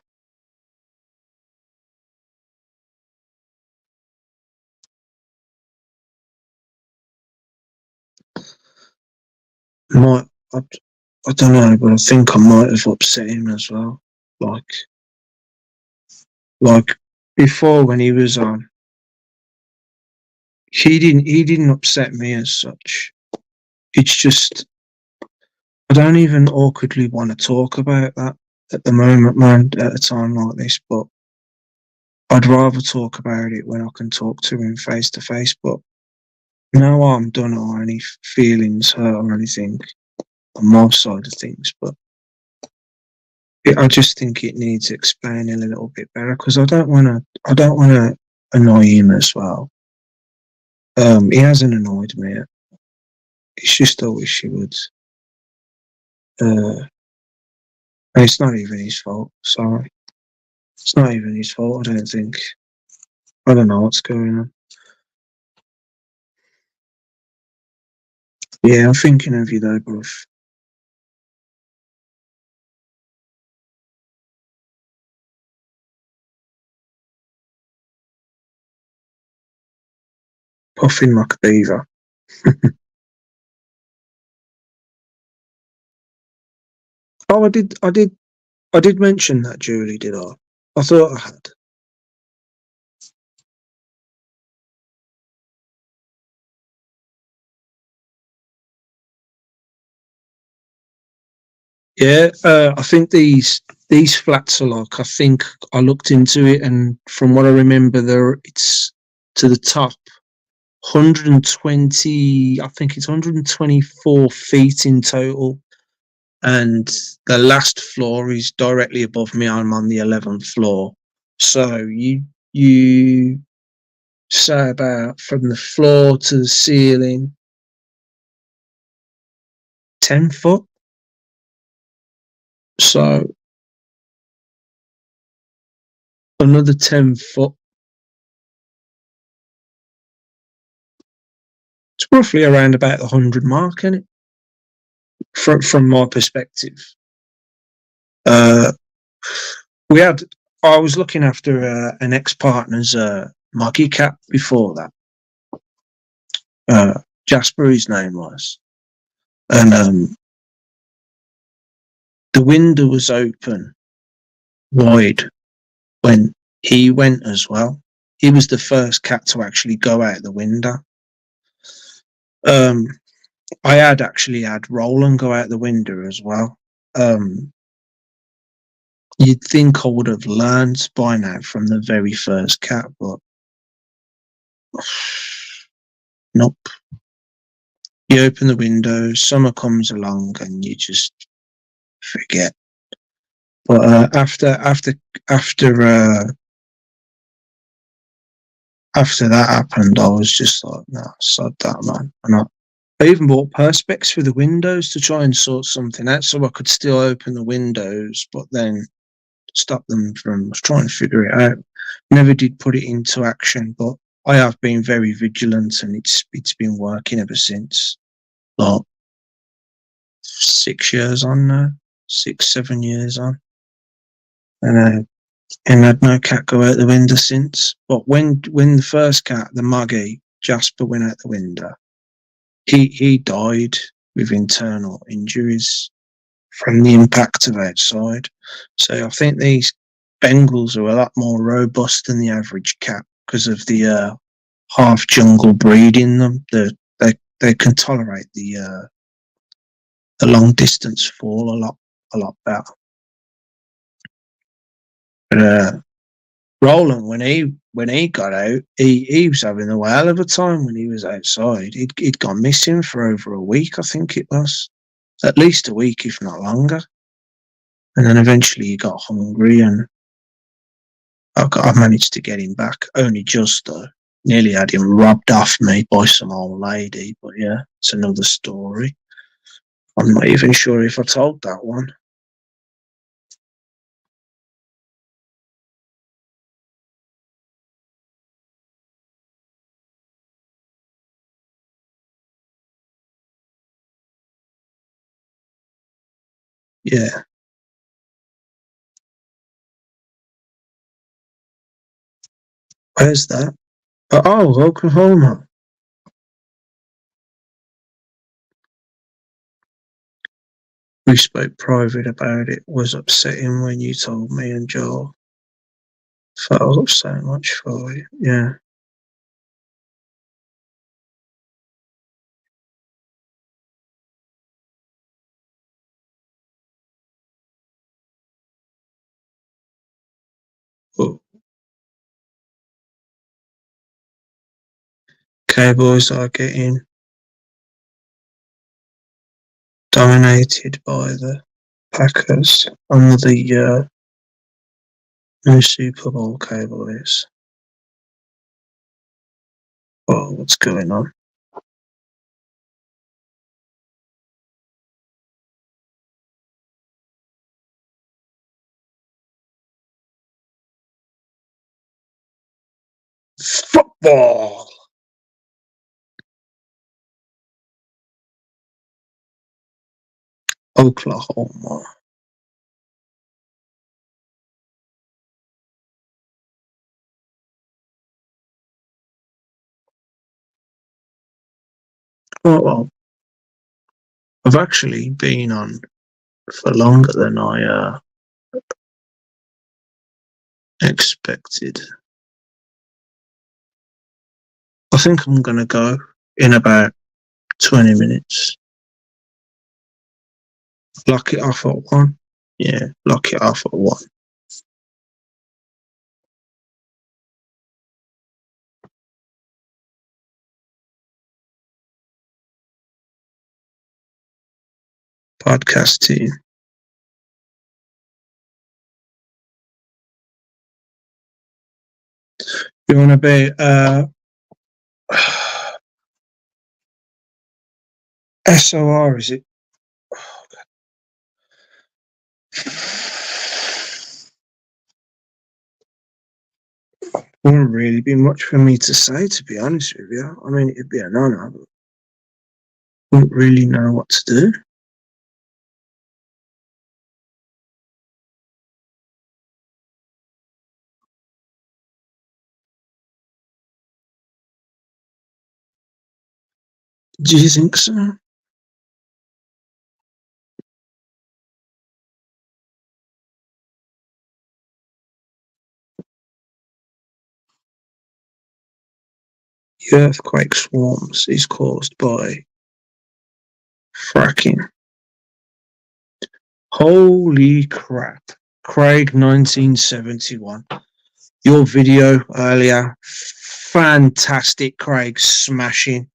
Might I, I don't know, but I think I might have upset him as well. Like, like before when he was on, he didn't upset me as such. It's just I don't even awkwardly want to talk about that at the moment, man. At a time like this, but I'd rather talk about it when I can talk to him face to face. But no harm done or any feelings hurt or anything on my side of things. But I just think it needs explaining a little bit better because I don't want to. I don't want to annoy him as well. He hasn't annoyed me. It's just I wish he would. Uh, and it's not even his fault. Sorry, it's not even his fault. I don't think. I don't know what's going on. Yeah, I'm thinking of you though, bruv. Puffing like a beaver. Oh, I did mention that, Julie. Did I? I thought I had. Yeah, I think these flats are like. I think I looked into it, and from what I remember, it's to the top 120. I think it's 124 feet in total, and the last floor is directly above me. I'm on the 11th floor, so you say about from the floor to the ceiling 10 foot. So another 10 foot roughly around about the 100 mark, isn't it? From my perspective. Uh, we had, I was looking after an ex partner's Muggy cat before that. Jasper, his name was. And the window was open wide when he went as well. He was the first cat to actually go out the window. I had actually had Roland go out the window as well. You'd think I would have learned by now from the very first cat, but nope. You open the window, summer comes along, and you just forget. But after that happened, I was just like, no, sod that, man. And I even bought perspex for the windows to try and sort something out, so I could still open the windows, but then stop them from trying to figure it out. Never did put it into action, but I have been very vigilant, and it's been working ever since. Like 6 years on now, 6, 7 years on, and had no cat go out the window since. But when the first cat, the Muggy Jasper, went out the window, he died with internal injuries from the impact of outside. So I think these Bengals are a lot more robust than the average cat because of the half jungle breed in them. They can tolerate the long distance fall a lot better. But Roland, when he got out, he was having a whale of a time when he was outside. He'd gone missing for over a week, I think it was, at least a week, if not longer. And then eventually he got hungry, and I managed to get him back. Only just though, nearly had him robbed off me by some old lady. But yeah, it's another story. I'm not even sure if I told that one. Yeah. Where's that? Oh, Oklahoma. We spoke private about it. Was upsetting when you told me and Joel. Felt so much for you. Yeah. But Cowboys are getting dominated by the Packers under the new Super Bowl Cowboys. Oh, what's going on? Football. Oklahoma. Oh, well, I've actually been on for longer than I expected. I think I'm going to go in about 20 minutes. Lock it off at 1. Yeah, lock it off at 1. Podcast team. You want to be SOR, is it? Wouldn't really be much for me to say, to be honest with you. I mean, it'd be an honour. wouldn't really know what to do. Do you think so? The earthquake swarms is caused by fracking. Holy crap. Craig 1971. Your video earlier, fantastic, Craig, smashing.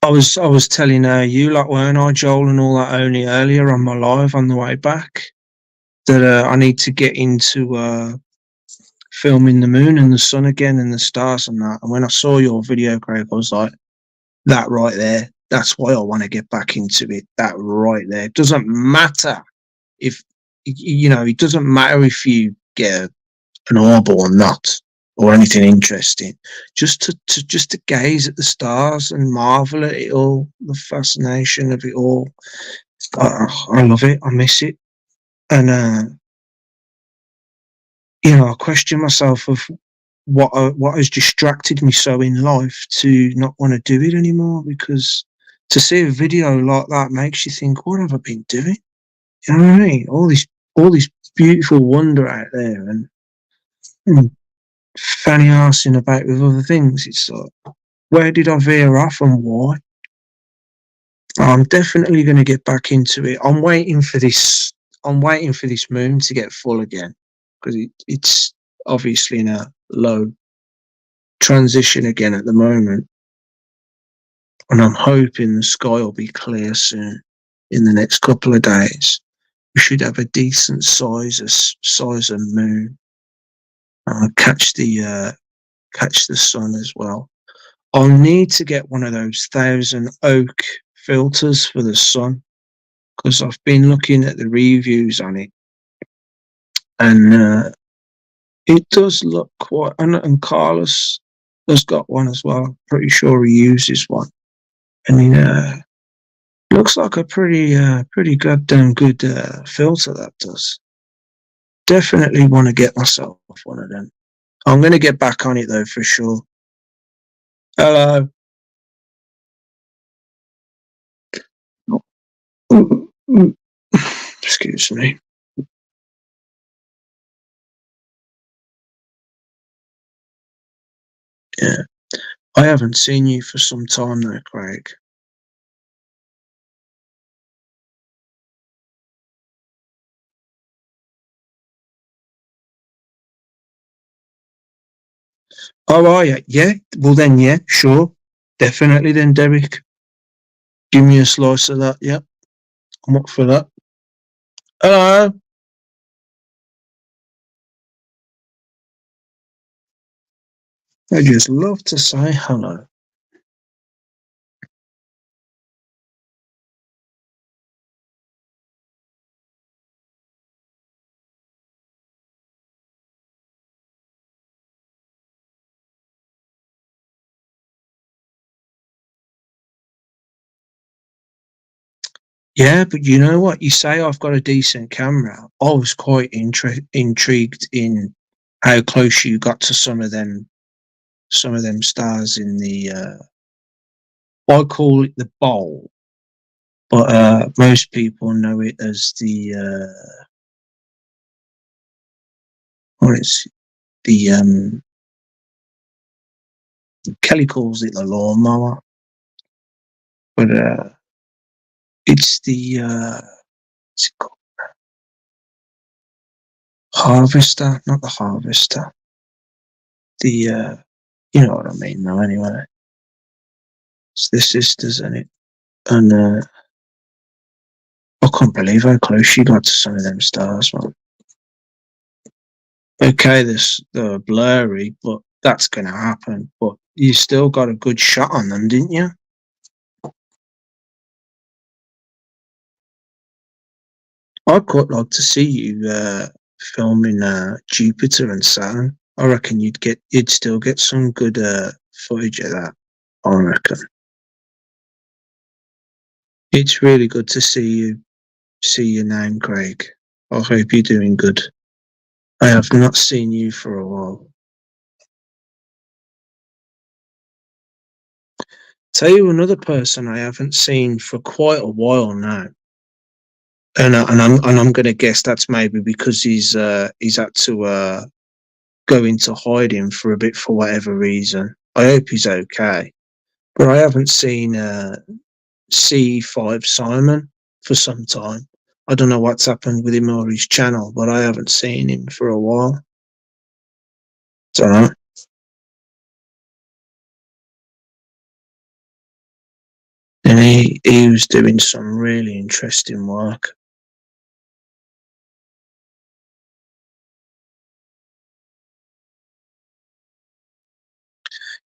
I was telling you, like, weren't I, Joel, and all that only earlier on my live on the way back, that I need to get into filming the moon and the sun again and the stars and that. And when I saw your video, Craig, I was like, that right there, that's why I want to get back into it. That right there. It doesn't matter if, it doesn't matter if you get an orb or not, or anything interesting. Just to gaze at the stars and marvel at it all, the fascination of it all. I love it. I miss it. And I question myself of what has distracted me so in life to not want to do it anymore, because to see a video like that makes you think, what have I been doing? You know what I mean? All this beautiful wonder out there, and fanny arsing about with other things. It's like, where did I veer off and why? I'm definitely going to get back into it. I'm waiting for this moon to get full again, because it's obviously in a low transition again at the moment, and I'm hoping the sky will be clear soon. In the next couple of days, we should have a decent size of moon. Catch the sun as well. I'll need to get one of those 1,000 oak filters for the sun, because I've been looking at the reviews on it, and it does look quite. And Carlos has got one as well. Pretty sure he uses one, and he looks like a pretty goddamn good filter that does. Definitely want to get myself one of them. I'm going to get back on it though, for sure. Hello. Excuse me. Yeah. I haven't seen you for some time though, Craig. Oh, are you? Yeah. Well then, yeah, sure. Definitely then, Derek. Give me a slice of that. Yep. I'm up for that. Hello. I just love to say hello. Yeah, but you know what? You say I've got a decent camera. I was quite intrigued in how close you got to some of them stars in the. I call it the bowl, but most people know it as the. What is the Kelly calls it the lawnmower, but it's the what's it called? Harvester, not the harvester. The you know what I mean, though. Anyway, it's the sisters in it, and I can't believe how close she got to some of them stars, man. Okay, they're blurry, but that's gonna happen. But you still got a good shot on them, didn't you? I'd quite like to see you filming Jupiter and Saturn. I reckon you'd still get some good footage of that. I reckon. It's really good to see your name, Craig. I hope you're doing good. I have not seen you for a while. Tell you another person I haven't seen for quite a while now, and I'm going to guess that's maybe because he's had to go into hiding for a bit for whatever reason. I hope he's okay. But I haven't seen C5 Simon for some time. I don't know what's happened with him or his channel, but I haven't seen him for a while. Don't know. And he was doing some really interesting work.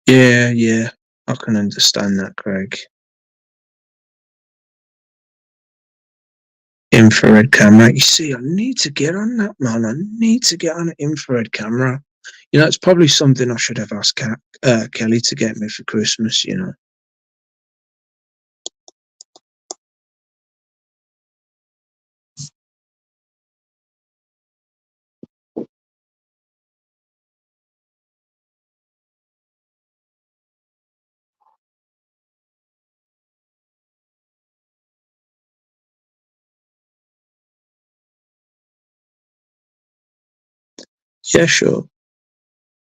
Yeah, yeah, I can understand that, Craig. Infrared camera. You see, I need to get on that, man. I need to get on an infrared camera. You know, it's probably something I should have asked Kelly to get me for Christmas, you know. Yeah, sure.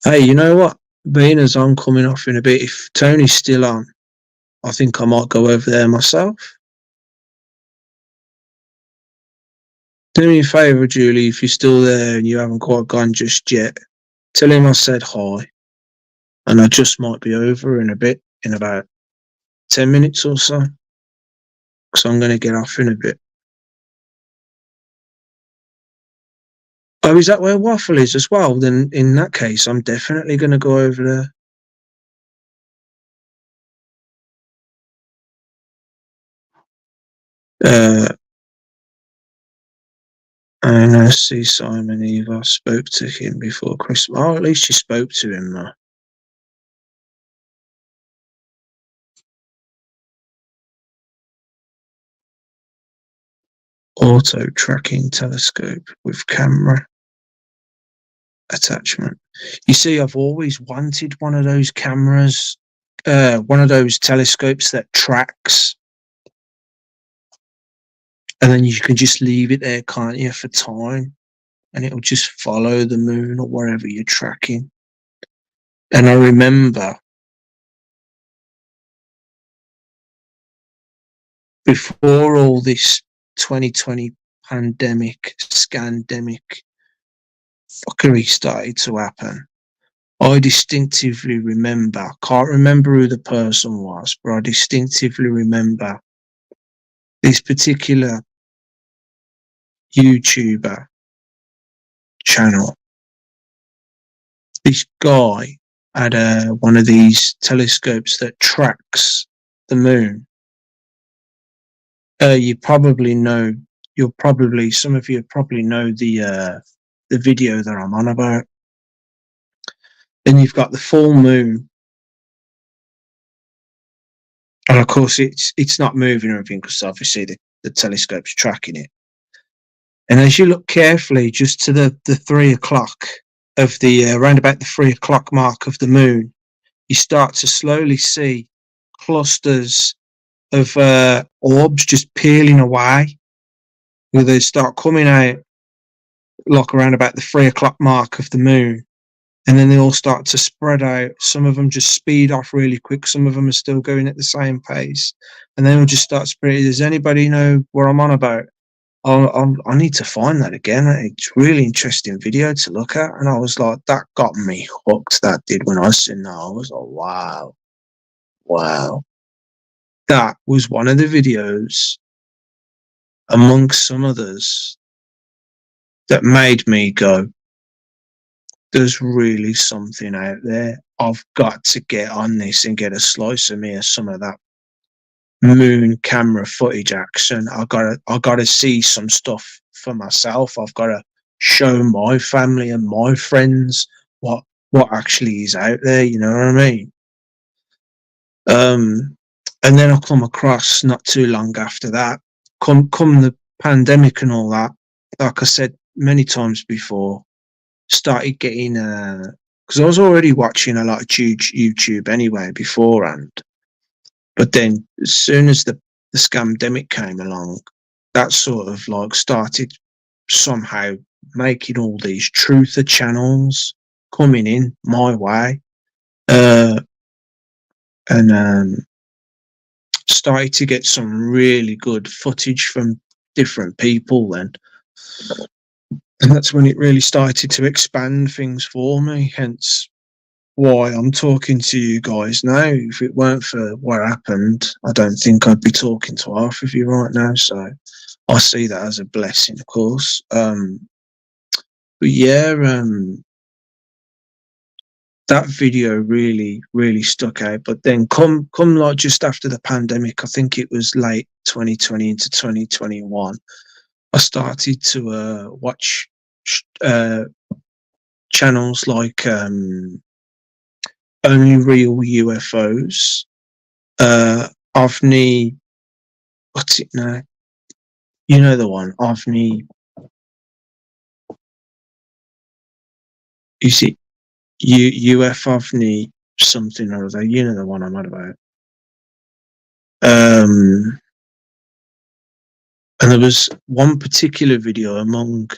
Hey, you know what? Being as I'm coming off in a bit, if Tony's still on, I think I might go over there myself. Do me a favour, Julie, if you're still there and you haven't quite gone just yet, tell him I said hi, and I just might be over in a bit, in about 10 minutes or so, because I'm going to get off in a bit. Oh, is that where Waffle is as well? Then in that case, I'm definitely going to go over there. And I see Simon Eve. I spoke to him before Christmas. Oh, at least you spoke to him, though. Auto tracking telescope with camera attachment. You see, I've always wanted one of those cameras, one of those telescopes that tracks, and then you can just leave it there, can't you, for time, and it'll just follow the moon or wherever you're tracking. And I remember before all this 2020 pandemic, scandemic fuckery started to happen, I distinctively remember, I can't remember who the person was, but I distinctively remember this particular YouTuber channel. This guy had one of these telescopes that tracks the moon. You probably know, some of you probably know the video that I'm on about. Then you've got the full moon, and of course it's not moving or anything because obviously the telescope's tracking it. And as you look carefully just to the 3 o'clock of the around about the 3 o'clock mark of the moon, you start to slowly see clusters of orbs just peeling away, where they start coming out like around about the 3 o'clock mark of the moon, and then they all start to spread out. Some of them just speed off really quick. Some of them are still going at the same pace, and then we'll just start spreading. Does anybody know what I'm on about? I need to find that again. It's a really interesting video to look at, and I was like, that got me hooked. That did when I seen that. I was like, wow, wow. That was one of the videos, amongst some others, that made me go, there's really something out there. I've got to get on this and get a slice of me of some of that moon camera footage action. I gotta see some stuff for myself. I've gotta show my family and my friends what actually is out there, you know what I mean? And then I come across not too long after that, come the pandemic and all that. Like I said many times before, started getting because I was already watching a lot of YouTube anyway beforehand. But then as soon as the scamdemic came along, that sort of like started somehow making all these truther channels coming in my way. And started to get some really good footage from different people then. And that's when it really started to expand things for me, hence why I'm talking to you guys now. If it weren't for what happened, I don't think I'd be talking to half of you right now. So I see that as a blessing, of course. But yeah, that video really stuck out. But then come like just after the pandemic, I think it was late 2020 into 2021, I started to watch channels like Only Real UFOs, Avni, what's it now? You know the one, Avni. Is it UF Avni something or other? You know the one I'm on about. And there was one particular video among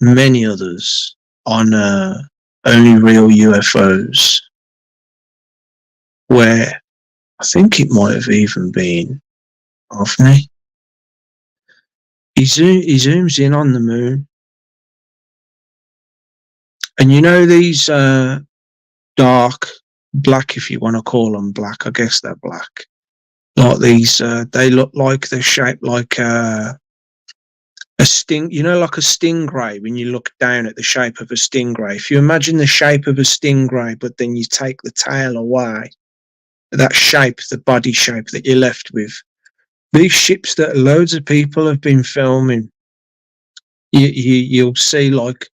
many others on Only Real UFOs, where I think it might have even been Avni. He zooms in on the moon, and you know these dark black, if you want to call them black, I guess they're black. Like these, they look like they're shaped like a sting. You know, like a stingray. When you look down at the shape of a stingray, if you imagine the shape of a stingray, but then you take the tail away, that shape, the body shape that you're left with. These ships that loads of people have been filming, you'll see like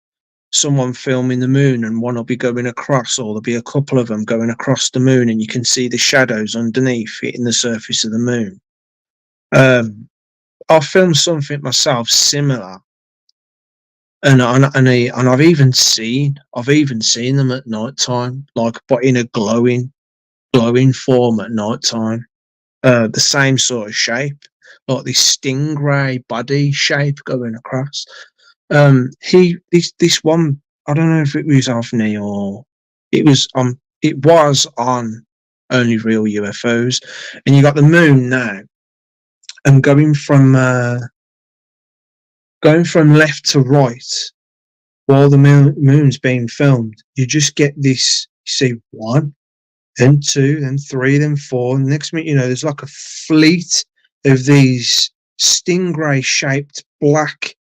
someone filming the moon and one will be going across, or there'll be a couple of them going across the moon, and you can see the shadows underneath hitting the surface of the moon. I filmed something myself similar, and I've even seen them at night time, like but in a glowing form at night time. The same sort of shape, like this stingray body shape going across. This one, I don't know if it was Avni or it was on Only Real UFOs, and you got the moon now, and going from left to right while the moon's being filmed, you just get this. You see one, then two, then three, then four. And next minute, you know, there's like a fleet of these stingray shaped black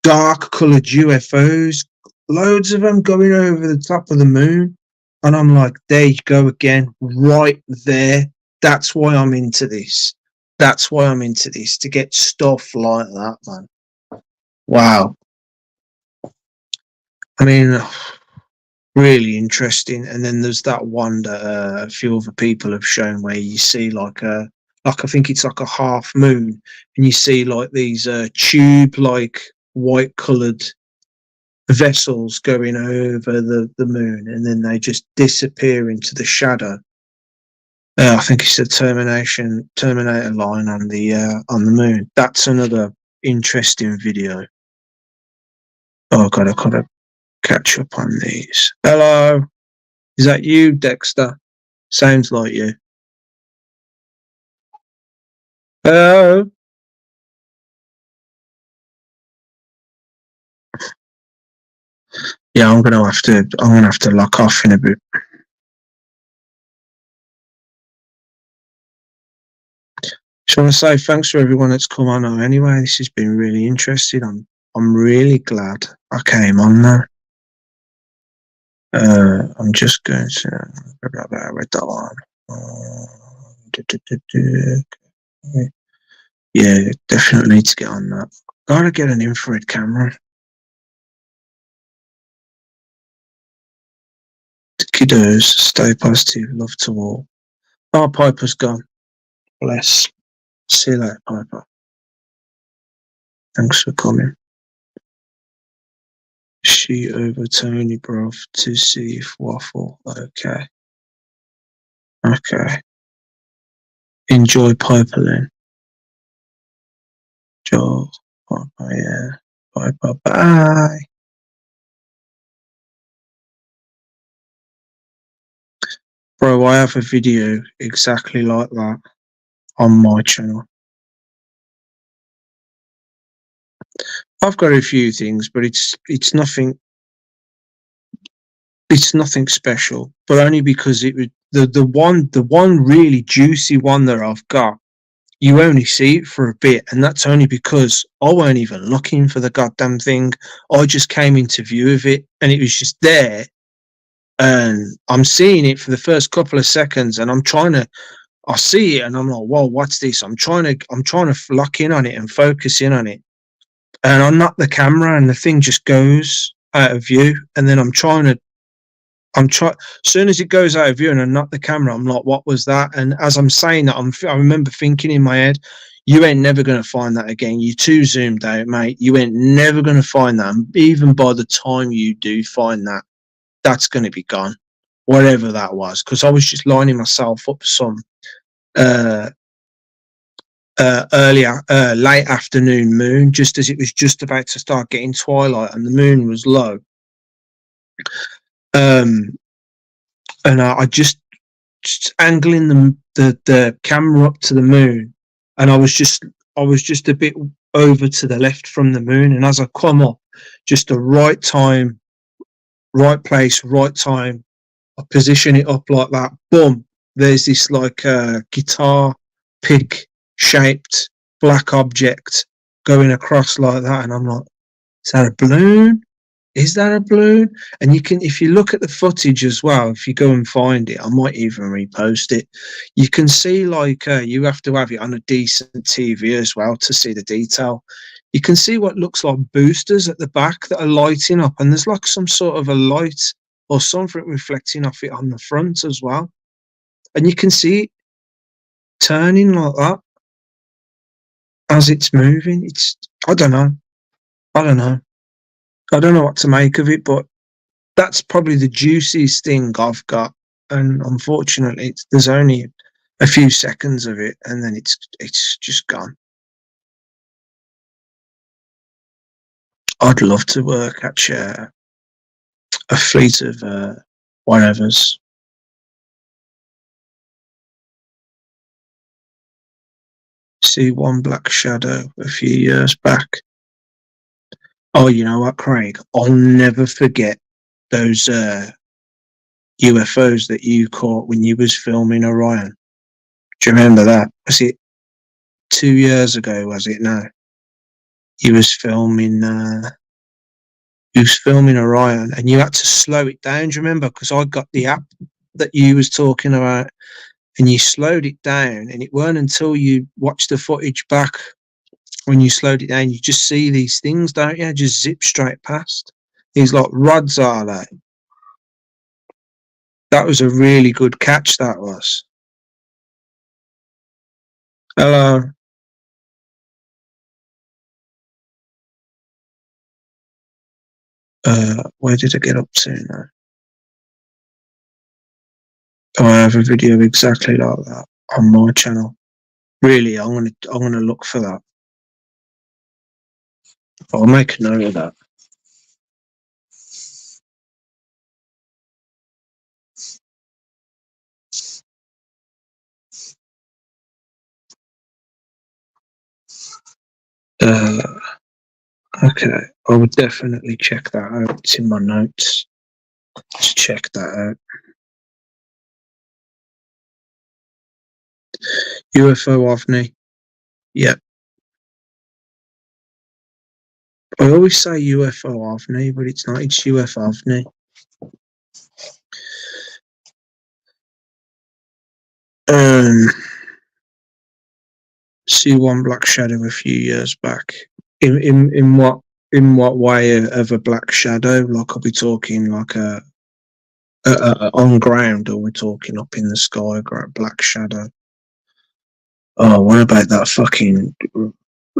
dark coloured UFOs, loads of them going over the top of the moon. And I'm like, there you go again, right there. That's why I'm into this. That's why I'm into this, to get stuff like that, man. Wow. I mean, really interesting. And then there's that one that a few other people have shown where you see like I think it's like a half moon, and you see like these tube like white coloured vessels going over the moon, and then they just disappear into the shadow. I think it's the Terminator line on the moon. That's another interesting video. Oh god, I gotta catch up on these. Hello, is that you, Dexter? Sounds like you. Hello. Yeah, I'm gonna have to lock off in a bit. Just want to say thanks for everyone that's come on now. Anyway, this has been really interesting. I'm really glad I came on there. I'm just going to read that one. Yeah, definitely need to get on that. Gotta get an infrared camera. Kiddos, stay positive, love to all. Oh, Piper's gone. Bless. See you later, Piper. Thanks for coming. She over Tony, bruv, to see if waffle. Okay. Okay. Enjoy Piper then. Joel. Piper, yeah. Piper, bye. Bro, I have a video exactly like that on my channel. I've got a few things, but it's nothing. It's nothing special, but only because it was the one really juicy one that I've got. You only see it for a bit, and that's only because I weren't even looking for the goddamn thing. I just came into view of it, and it was just there. And I'm seeing it for the first couple of seconds, and I see it, and I'm like, "Whoa, what's this?" I'm trying to lock in on it and focus in on it, and I knock the camera, and the thing just goes out of view, and then as soon as it goes out of view and I knock the camera, I'm like, what was that? And as I'm saying that, I remember thinking in my head, you ain't never going to find that again. You too zoomed out, mate. You ain't never going to find that. And even by the time you do find that, that's going to be gone, whatever that was. Because I was just lining myself up for some late afternoon moon, just as it was just about to start getting twilight and the moon was low. And I just angling the camera up to the moon, and I was just a bit over to the left from the moon, and as I come up, just the right time, right place, right time, I position it up like that. Boom! There's this like guitar pick shaped black object going across like that, and I'm like, is that a balloon? Is that a balloon? And you can, if you look at the footage as well, if you go and find it, I might even repost it. You can see like you have to have it on a decent TV as well to see the detail. You can see what looks like boosters at the back that are lighting up, and there's like some sort of a light or something reflecting off it on the front as well. And you can see it turning like that as it's moving. I don't know. I don't know. I don't know what to make of it, but that's probably the juiciest thing I've got. And unfortunately, there's only a few seconds of it, and then it's just gone. I'd love to catch a fleet of whatevers. See one black shadow a few years back. Oh, you know what, Craig? I'll never forget those UFOs that you caught when you was filming Orion. Do you remember that? Was it 2 years ago? Was it now? You was filming. You was filming Orion, and you had to slow it down. Do you remember? Because I got the app that you was talking about, and you slowed it down. And it weren't until you watched the footage back when you slowed it down, you just see these things, don't you? Just zip straight past. These like rods are they? That was a really good catch. That was. Hello. Where did I get up to now? Oh, I have a video exactly like that on my channel. Really, I'm gonna look for that. I'll make a note of that. Okay, I would definitely check that out. It's in my notes. Just check that out. UFO OVNI. Yep. I always say UFO OVNI, but it's not. It's UFO OVNI. See one black shadow a few years back. In what way of a black shadow? Like, are we talking like a on ground, or we're talking up in the sky, black shadow? Oh, what about that fucking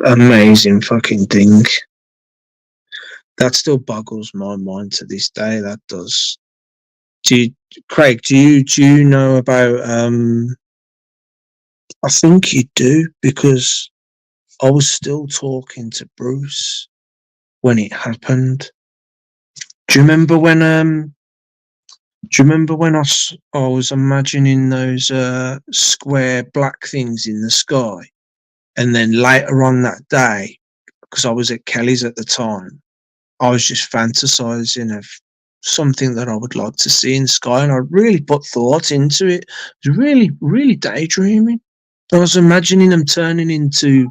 amazing fucking thing? That still boggles my mind to this day. That does. Craig? Do you know about? I think you do because I was still talking to Bruce when it happened. Do you remember when? Do you remember when I was imagining those square black things in the sky, and then later on that day, because I was at Kelly's at the time, I was just fantasizing of something that I would like to see in the sky, and I really put thought into it. I was really, really daydreaming. I was imagining them turning into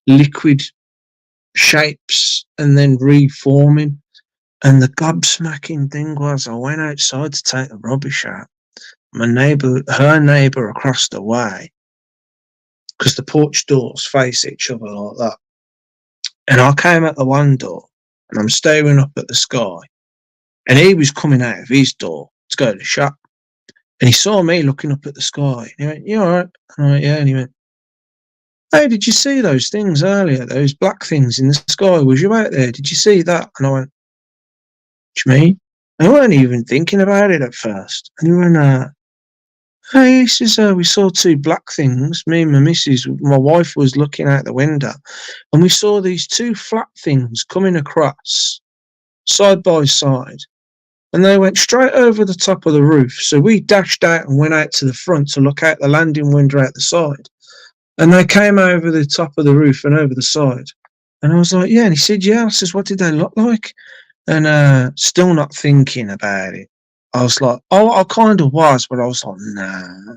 liquid shapes and then reforming. And the gobsmacking thing was, I went outside to take the rubbish out. My neighbour, her neighbour across the way, because the porch doors face each other like that. And I came at the one door, and I'm staring up at the sky. And he was coming out of his door to go to the shop. And he saw me looking up at the sky. And he went, "You all right?" And I went, "Yeah." And he went, "Hey, did you see those things earlier? Those black things in the sky? Was you out there? Did you see that?" And I went, "What do you mean?" I weren't even thinking about it at first. And he went, "Hey," he says, "we saw two black things. Me and my missus, my wife was looking out the window, and we saw these two flat things coming across side by side. And they went straight over the top of the roof. So we dashed out and went out to the front to look out the landing window out the side. And they came over the top of the roof and over the side." And I was like, "Yeah." And he said, "Yeah." I says, "What did they look like?" And still not thinking about it. I was like, "Oh, I kind of was," but I was like, "Nah,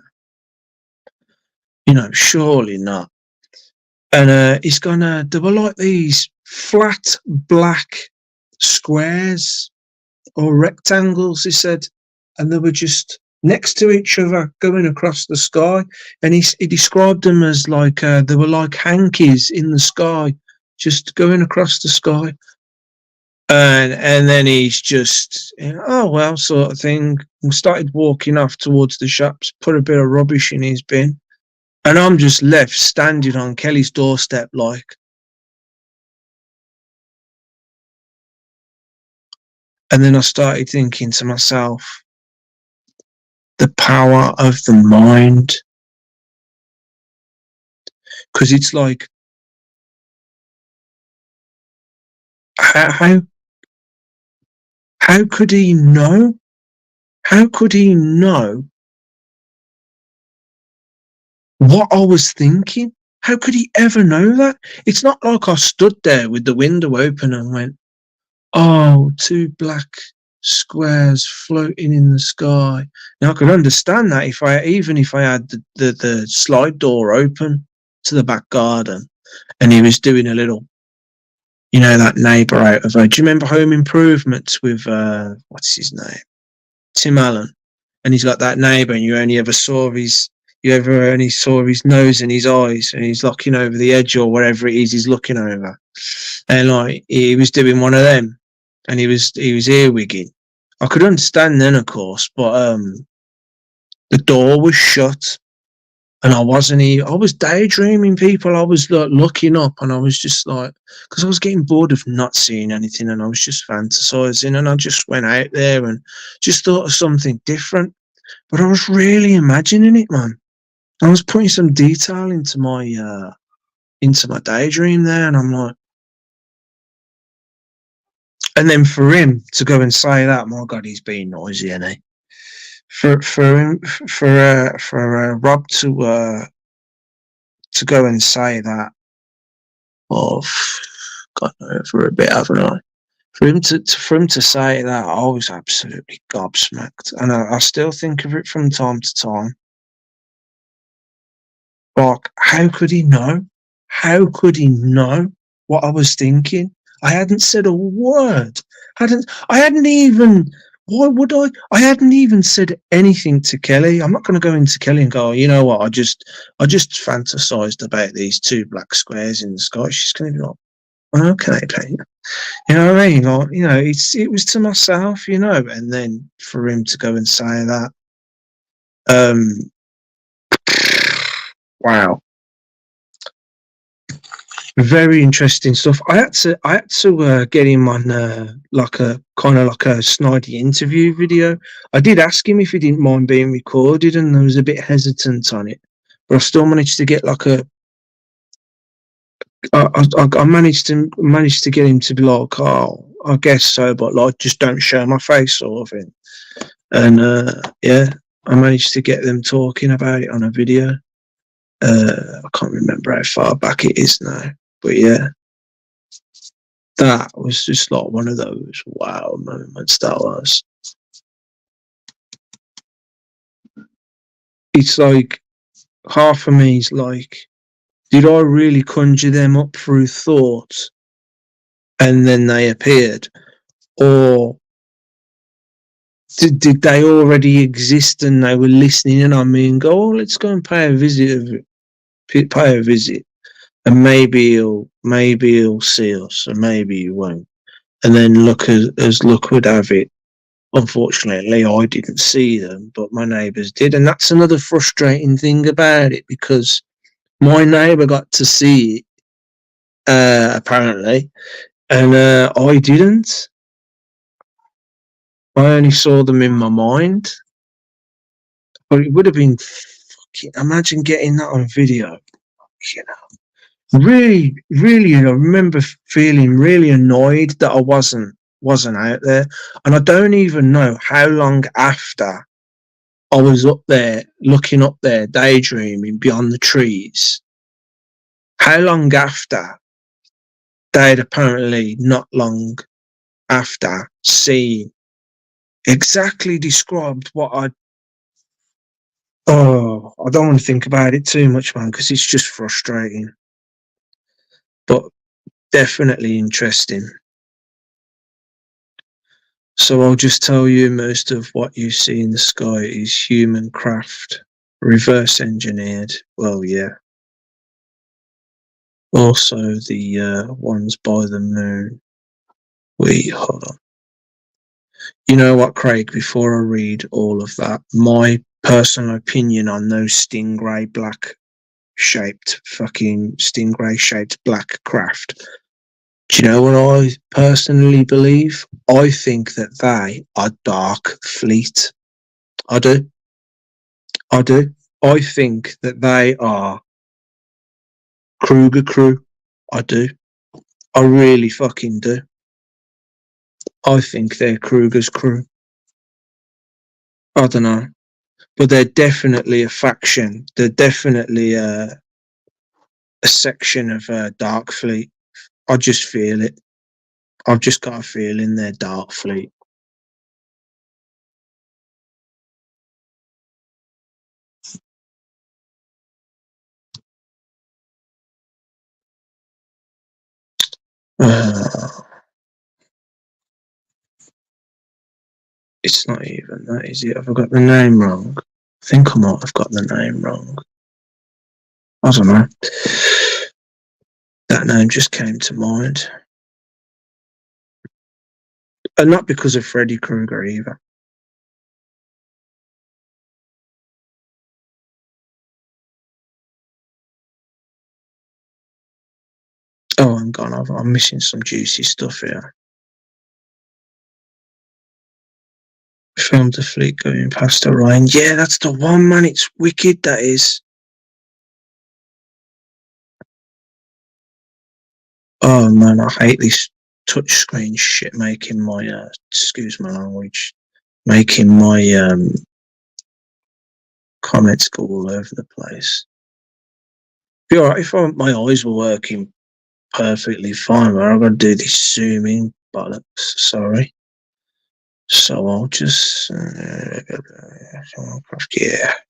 surely not." And he's gonna, there were like these flat black squares or rectangles, he said, and they were just next to each other going across the sky. And he described them as like they were like hankies in the sky, just going across the sky. And then he's just, "Oh well," sort of thing. And started walking off towards the shops, put a bit of rubbish in his bin, and I'm just left standing on Kelly's doorstep, like. And then I started thinking to myself, the power of the mind, because it's like, how how could he know? How could he know what I was thinking? How could he ever know that? It's not like I stood there with the window open and went, "Oh, two black squares floating in the sky." Now I could understand that even if I had the slide door open to the back garden, and he was doing a little, that neighbour out of. Do you remember Home Improvements with what's his name, Tim Allen? And he's got that neighbour, and you ever only saw his nose and his eyes, and he's looking over the edge or wherever it is he's looking over, and like he was doing one of them, and he was earwigging. I could understand then, of course, but the door was shut, and I wasn't I was daydreaming, people. I was like looking up, and I was just like, because I was getting bored of not seeing anything, and I was just fantasizing, and I just went out there and just thought of something different. But I was really imagining it, man. I was putting some detail into my daydream there, and I'm like, and then for him to go and say that, my God, he's being noisy, isn't he? For him, for Rob to go and say that, oh, God, no, for a bit, haven't I? For him to say that, I was absolutely gobsmacked, and I still think of it from time to time. Like, how could he know? How could he know what I was thinking? I hadn't said a word. I hadn't even. Why would I? I hadn't even said anything to Kelly. I'm not going to go into Kelly and go, "You know what? I just fantasized about these two black squares in the sky." She's going to be like, "Okay, Pete." You know what I mean? Like, it was to myself, and then for him to go and say that, um, wow. Very interesting stuff. I had to get him on like a kind of like a snidey interview video. I did ask him if he didn't mind being recorded, and I was a bit hesitant on it, but I still managed to get like a. I managed to get him to be like, oh, I guess so, but like just don't show my face sort of thing. And yeah, I managed to get them talking about it on a video. I can't remember how far back it is now, but yeah, that was just like one of those wow moments. That was. It's like half of me is like, did I really conjure them up through thought, and then they appeared, or did they already exist and they were listening in on me and go, oh, let's go and pay a visit, and maybe he'll see us, and maybe he won't. And then look, as luck would have it, unfortunately, I didn't see them, but my neighbours did, and that's another frustrating thing about it because my neighbour got to see it apparently, and I didn't. I only saw them in my mind, but it would have been fucking. Imagine getting that on video. You know, really, I remember feeling really annoyed that I wasn't out there, and I don't even know how long after I was up there, looking up there, daydreaming beyond the trees. How long after they'd apparently not long after seen exactly described what I. Oh, I don't want to think about it too much, man, because it's just frustrating. But definitely interesting. So I'll just tell you most of what you see in the sky is human craft, reverse engineered. Well, yeah. Also, the ones by the moon. Hold on. You know what, Craig? Before I read all of that, my personal opinion on those stingray shaped black craft. Do you know what I personally believe? I think that they are Dark Fleet. I do. I do. I think that they are Kruger crew. I do. I really fucking do. I think they're Kruger's crew. I don't know. But they're definitely a faction. They're definitely a section of Dark Fleet. I just feel it. I've just got a feeling they're Dark Fleet. Uh, it's not even that, is it? Have I got the name wrong? I think I might have got the name wrong. I don't know. That name just came to mind. And not because of Freddy Krueger either. Oh, I'm gone. I'm missing some juicy stuff here. Filmed the fleet going past Orion. Yeah, that's the one, man. It's wicked, that is. Oh, man, I hate this touchscreen shit making my, excuse my language, making my comments go all over the place. Be alright if my eyes were working perfectly fine, but I've got to do this zooming bollocks. Sorry. So I'll just, yeah,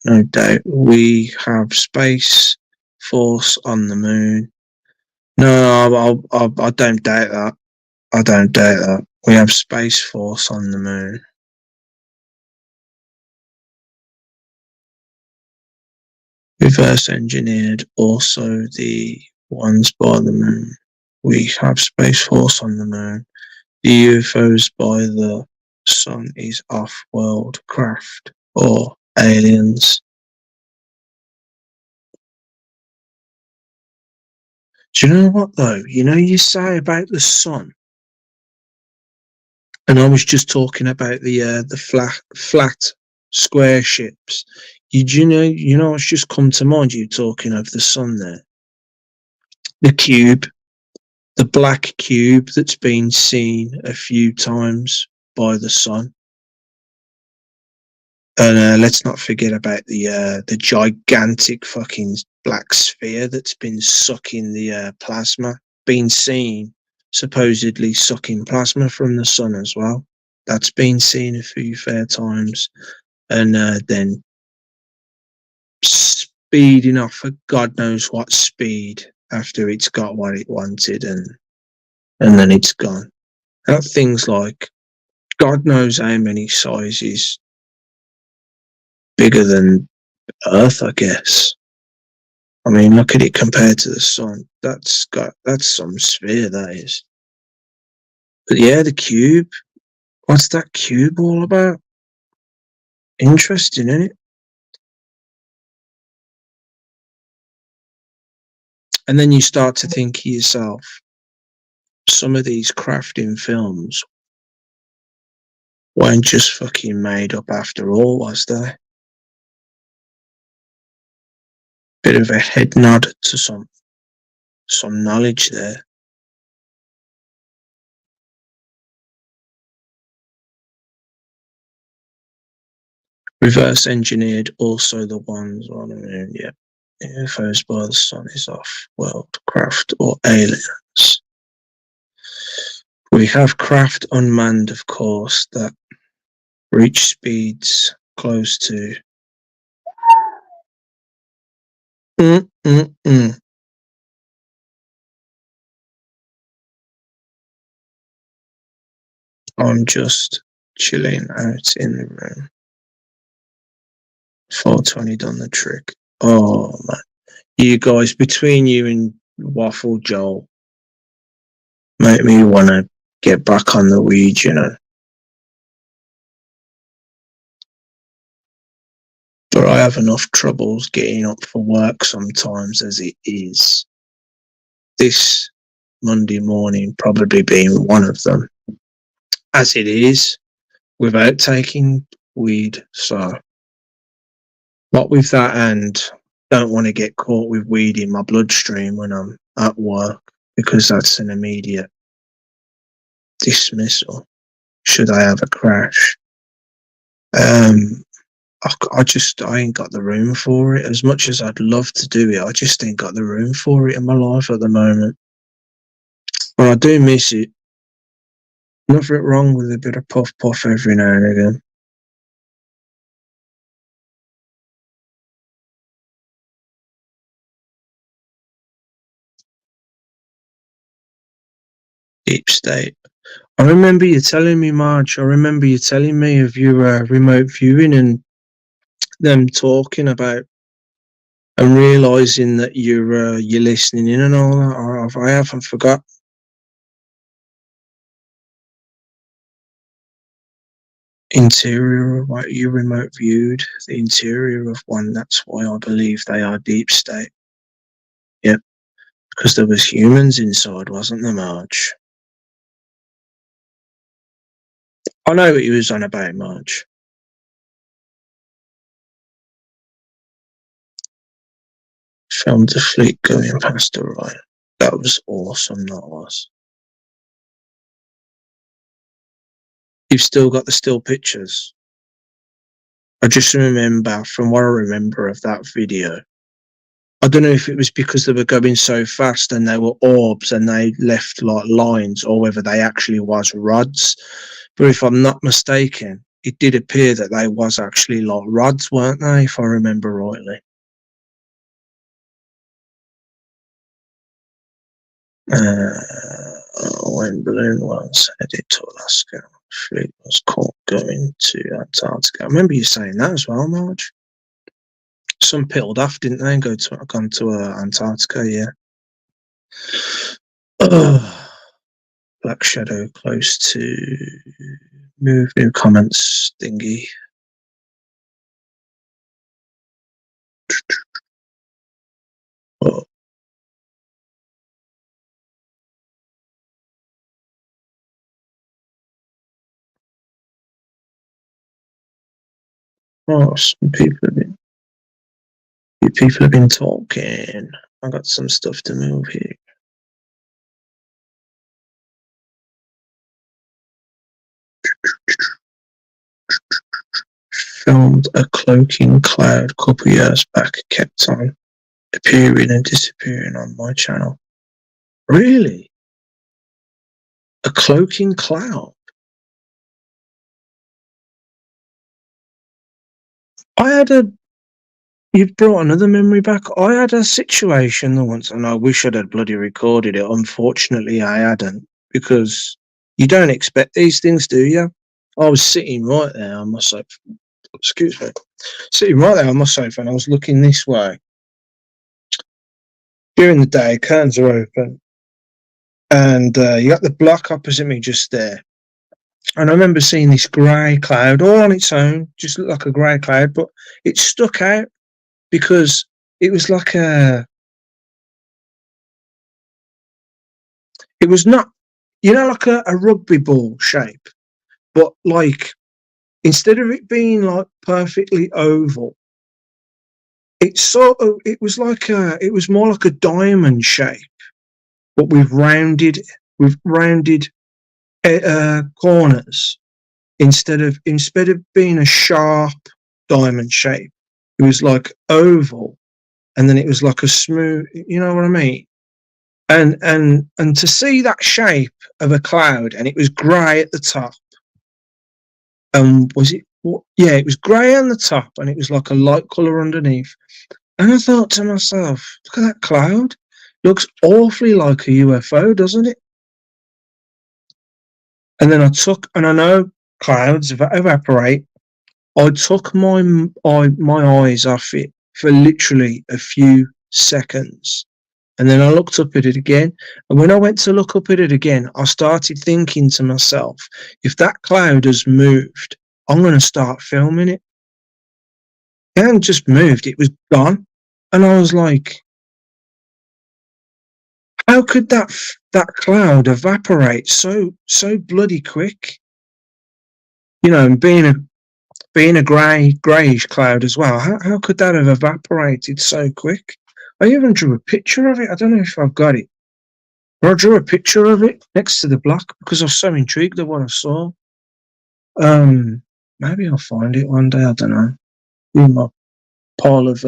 no doubt. We have Space Force on the moon. No, I don't doubt that. I don't doubt that. We have Space Force on the moon. Reverse engineered also the ones by the moon. We have Space Force on the moon. The UFOs by the sun is off-world craft or aliens. Do you know what though? You know, you say about the sun, and I was just talking about the flat square ships. You know, it's just come to mind. You talking of the sun there, the cube, the black cube that's been seen a few times by the sun. And let's not forget about the gigantic fucking black sphere that's been sucking the plasma, been seen supposedly sucking plasma from the sun as well. That's been seen a few fair times, and then speeding off at God knows what speed after it's got what it wanted, and then it's gone. That thing's like God knows how many sizes bigger than Earth, I guess. I mean, look at it compared to the sun. That's some sphere, that is. But yeah, the cube. What's that cube all about? Interesting, isn't it? And then you start to think to yourself, some of these crafting films weren't just fucking made up after all, was they? Bit of a head nod to some knowledge there. Reverse engineered also the ones on the moon, yeah. UFOs by the sun is off world craft or aliens. We have craft unmanned, of course, that reach speeds close to. Mm-mm-mm. I'm just chilling out in the room. 420 done the trick. Oh man, you guys, between you and Waffle Joel, make me want to get back on the weed, you know. But I have enough troubles getting up for work sometimes as it is. This Monday morning probably being one of them, as it is, without taking weed. So, what with that, and don't want to get caught with weed in my bloodstream when I'm at work because that's an immediate dismissal should I have a crash. Um, I ain't got the room for it. As much as I'd love to do it, I just ain't got the room for it in my life at the moment. But I do miss it. Nothing wrong with a bit of puff puff every now and again. Deep state. I remember you telling me, Marge. I remember you telling me of your remote viewing and them talking about and realizing that you're listening in and all that. I haven't forgot. Interior of what you remote viewed, the interior of one. That's why I believe they are deep state. Yep, because there was humans inside, wasn't there, Marge? I know what you was on about, Marge. Filmed the fleet going past the right. That was awesome, that was. You've still got the still pictures. I just remember, from what I remember of that video, I don't know if it was because they were going so fast and they were orbs and they left like lines, or whether they actually was rods. But if I'm not mistaken, it did appear that they was actually like rods, weren't they? If I remember rightly. When balloon was headed to Alaska, fleet was caught going to Antarctica. I remember you saying that as well, Marge. Some pittled off, didn't they? And gone to Antarctica, yeah. Black Shadow close to move new comments thingy. Oh, Oh, people have been talking. I got some stuff to move here. Filmed a cloaking cloud a couple years back, kept on appearing and disappearing on my channel. Really? A cloaking cloud? I had a. You've brought another memory back. I had a situation once, and I wish I'd had bloody recorded it. Unfortunately, I hadn't, because you don't expect these things, do you? I was sitting right there on my sofa. Excuse me. Sitting right there on my sofa, and I was looking this way. During the day, curtains are open, and you got the block opposite me just there. And I remember seeing this grey cloud all on its own, just looked like a grey cloud, but it stuck out because it was like it was not, like a rugby ball shape, but like instead of it being like perfectly oval, it was like it was more like a diamond shape, but with rounded corners instead of being a sharp diamond shape. It was like oval, and then it was like a smooth. You know what I mean? And to see that shape of a cloud, and it was grey at the top. Was it? Yeah, it was grey on the top, and it was like a light colour underneath. And I thought to myself, look at that cloud. Looks awfully like a UFO, doesn't it? And then and I know clouds evaporate. I took my eyes off it for literally a few seconds. And then I looked up at it again. And when I went to look up at it again, I started thinking to myself, if that cloud has moved, I'm going to start filming it. It hadn't just moved, it was gone. And I was like, how could that cloud evaporate so bloody quick? And being a greyish cloud as well. How could that have evaporated so quick? I even drew a picture of it. I don't know if I've got it. Or I drew a picture of it next to the block because I was so intrigued at what I saw. Maybe I'll find it one day. I don't know. In my pile of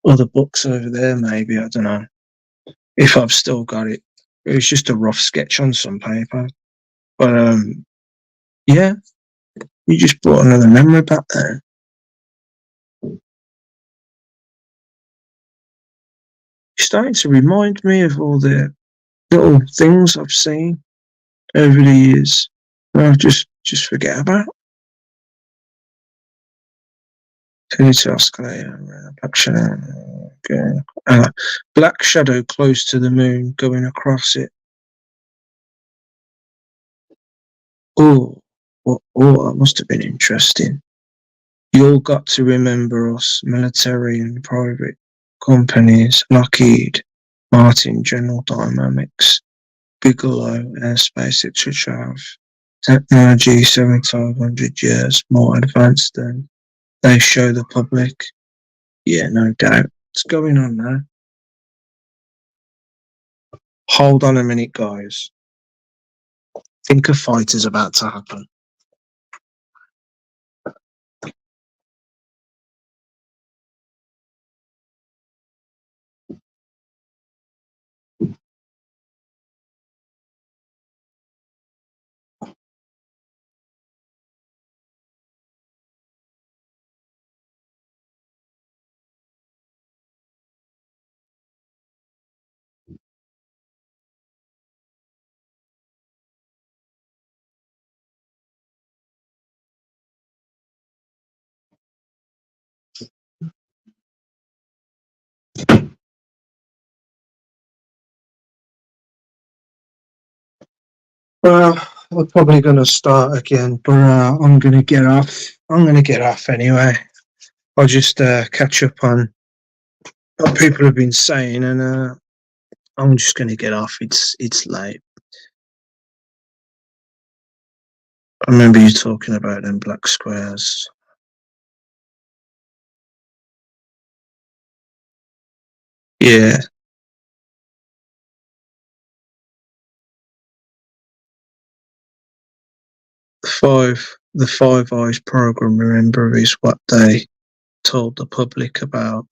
other books over there, maybe. I don't know if I've still got it. It was just a rough sketch on some paper. But yeah, you just brought another memory back there. You're starting to remind me of all the little things I've seen over the years. I just forget about. Black shadow close to the moon going across it. Oh, that must have been interesting. You all got to remember us, military and private companies, Lockheed, Martin, General Dynamics, Bigelow Aerospace, etc. have technology 7,500 years more advanced than they show the public. Yeah, no doubt. What's going on now? Hold on a minute, guys. I think a fight is about to happen. Well, we're probably going to start again, but I'm going to get off. I'm going to get off anyway. I'll just catch up on what people have been saying, and I'm just going to get off. It's late. I remember you talking about them black squares. Yeah. The Five Eyes program, remember, is what they told the public about.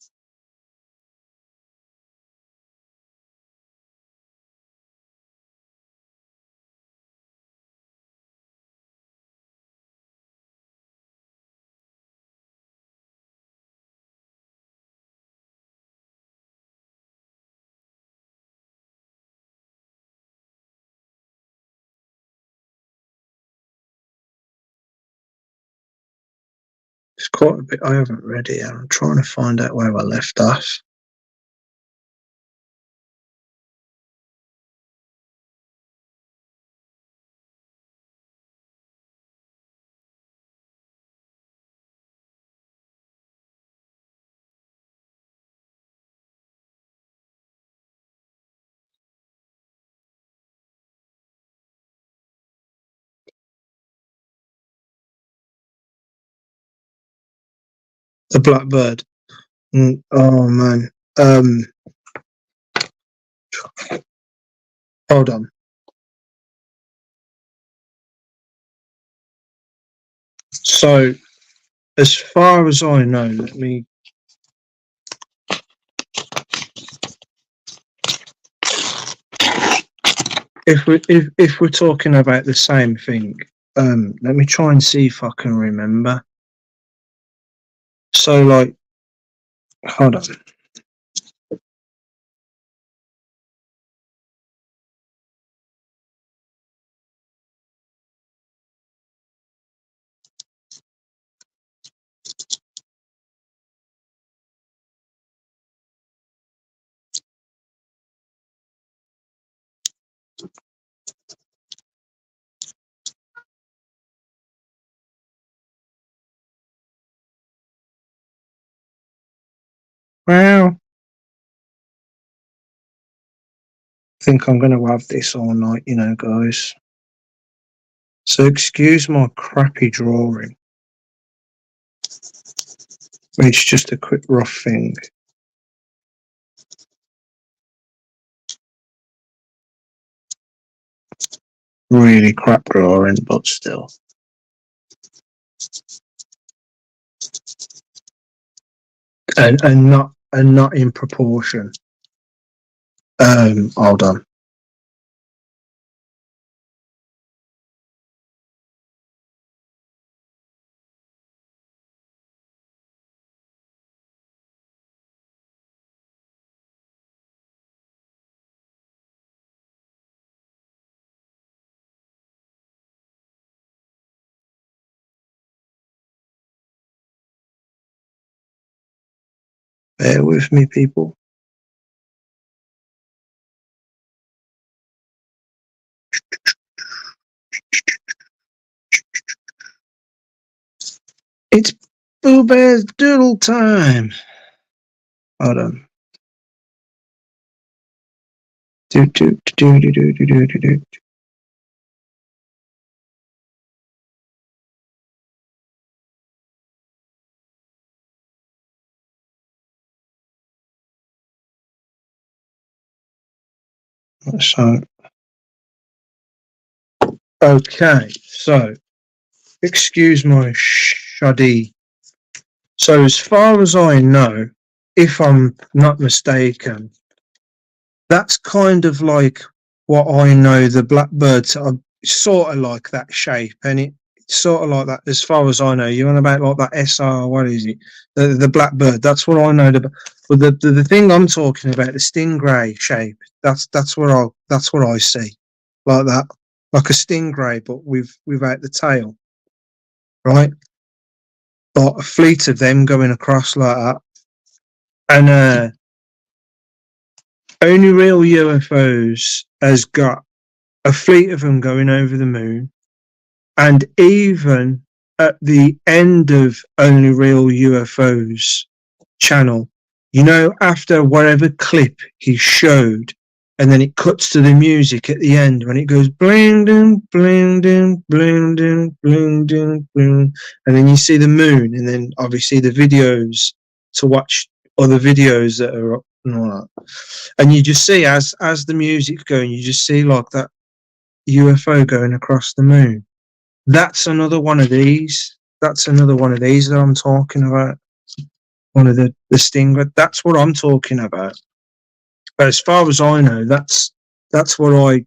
It's quite a bit. I haven't read it. I'm trying to find out where I left off. The Blackbird. Oh man. Hold on. So, as far as I know, let me. If we're talking about the same thing, let me try and see if I can remember. So, like, hold on. Well, I think I'm going to have this all night, you know, guys. So, excuse my crappy drawing. It's just a quick rough thing. Really crap drawing, but still. And not in proportion. Hold on. Bear with me, people. It's Boo Bear's Doodle time. Hold on. Do do do do do do do do do. So, okay. So, excuse my shoddy. So, as far as I know, if I'm not mistaken, that's kind of like what I know the blackbirds are sort of like that shape, and it's sort of like that as far as I know. You want about like that SR, what is it? The blackbird. That's what I know. But the thing I'm talking about, the stingray shape. That's what I see, like that, like a stingray, but without the tail, right? Like a fleet of them going across like that, and only real UFOs has got a fleet of them going over the moon, and even at the end of Only Real UFOs channel, you know, after whatever clip he showed, and then it cuts to the music at the end when it goes bling ding bling ding bling ding bling ding bling, and then you see the moon, and then obviously the videos to watch other videos that are and all that. And you just see as the music's going, you just see like that UFO going across the moon. That's another one of these. That's another one of these that I'm talking about. One of the Stinger. That's what I'm talking about. But as far as I know, that's what I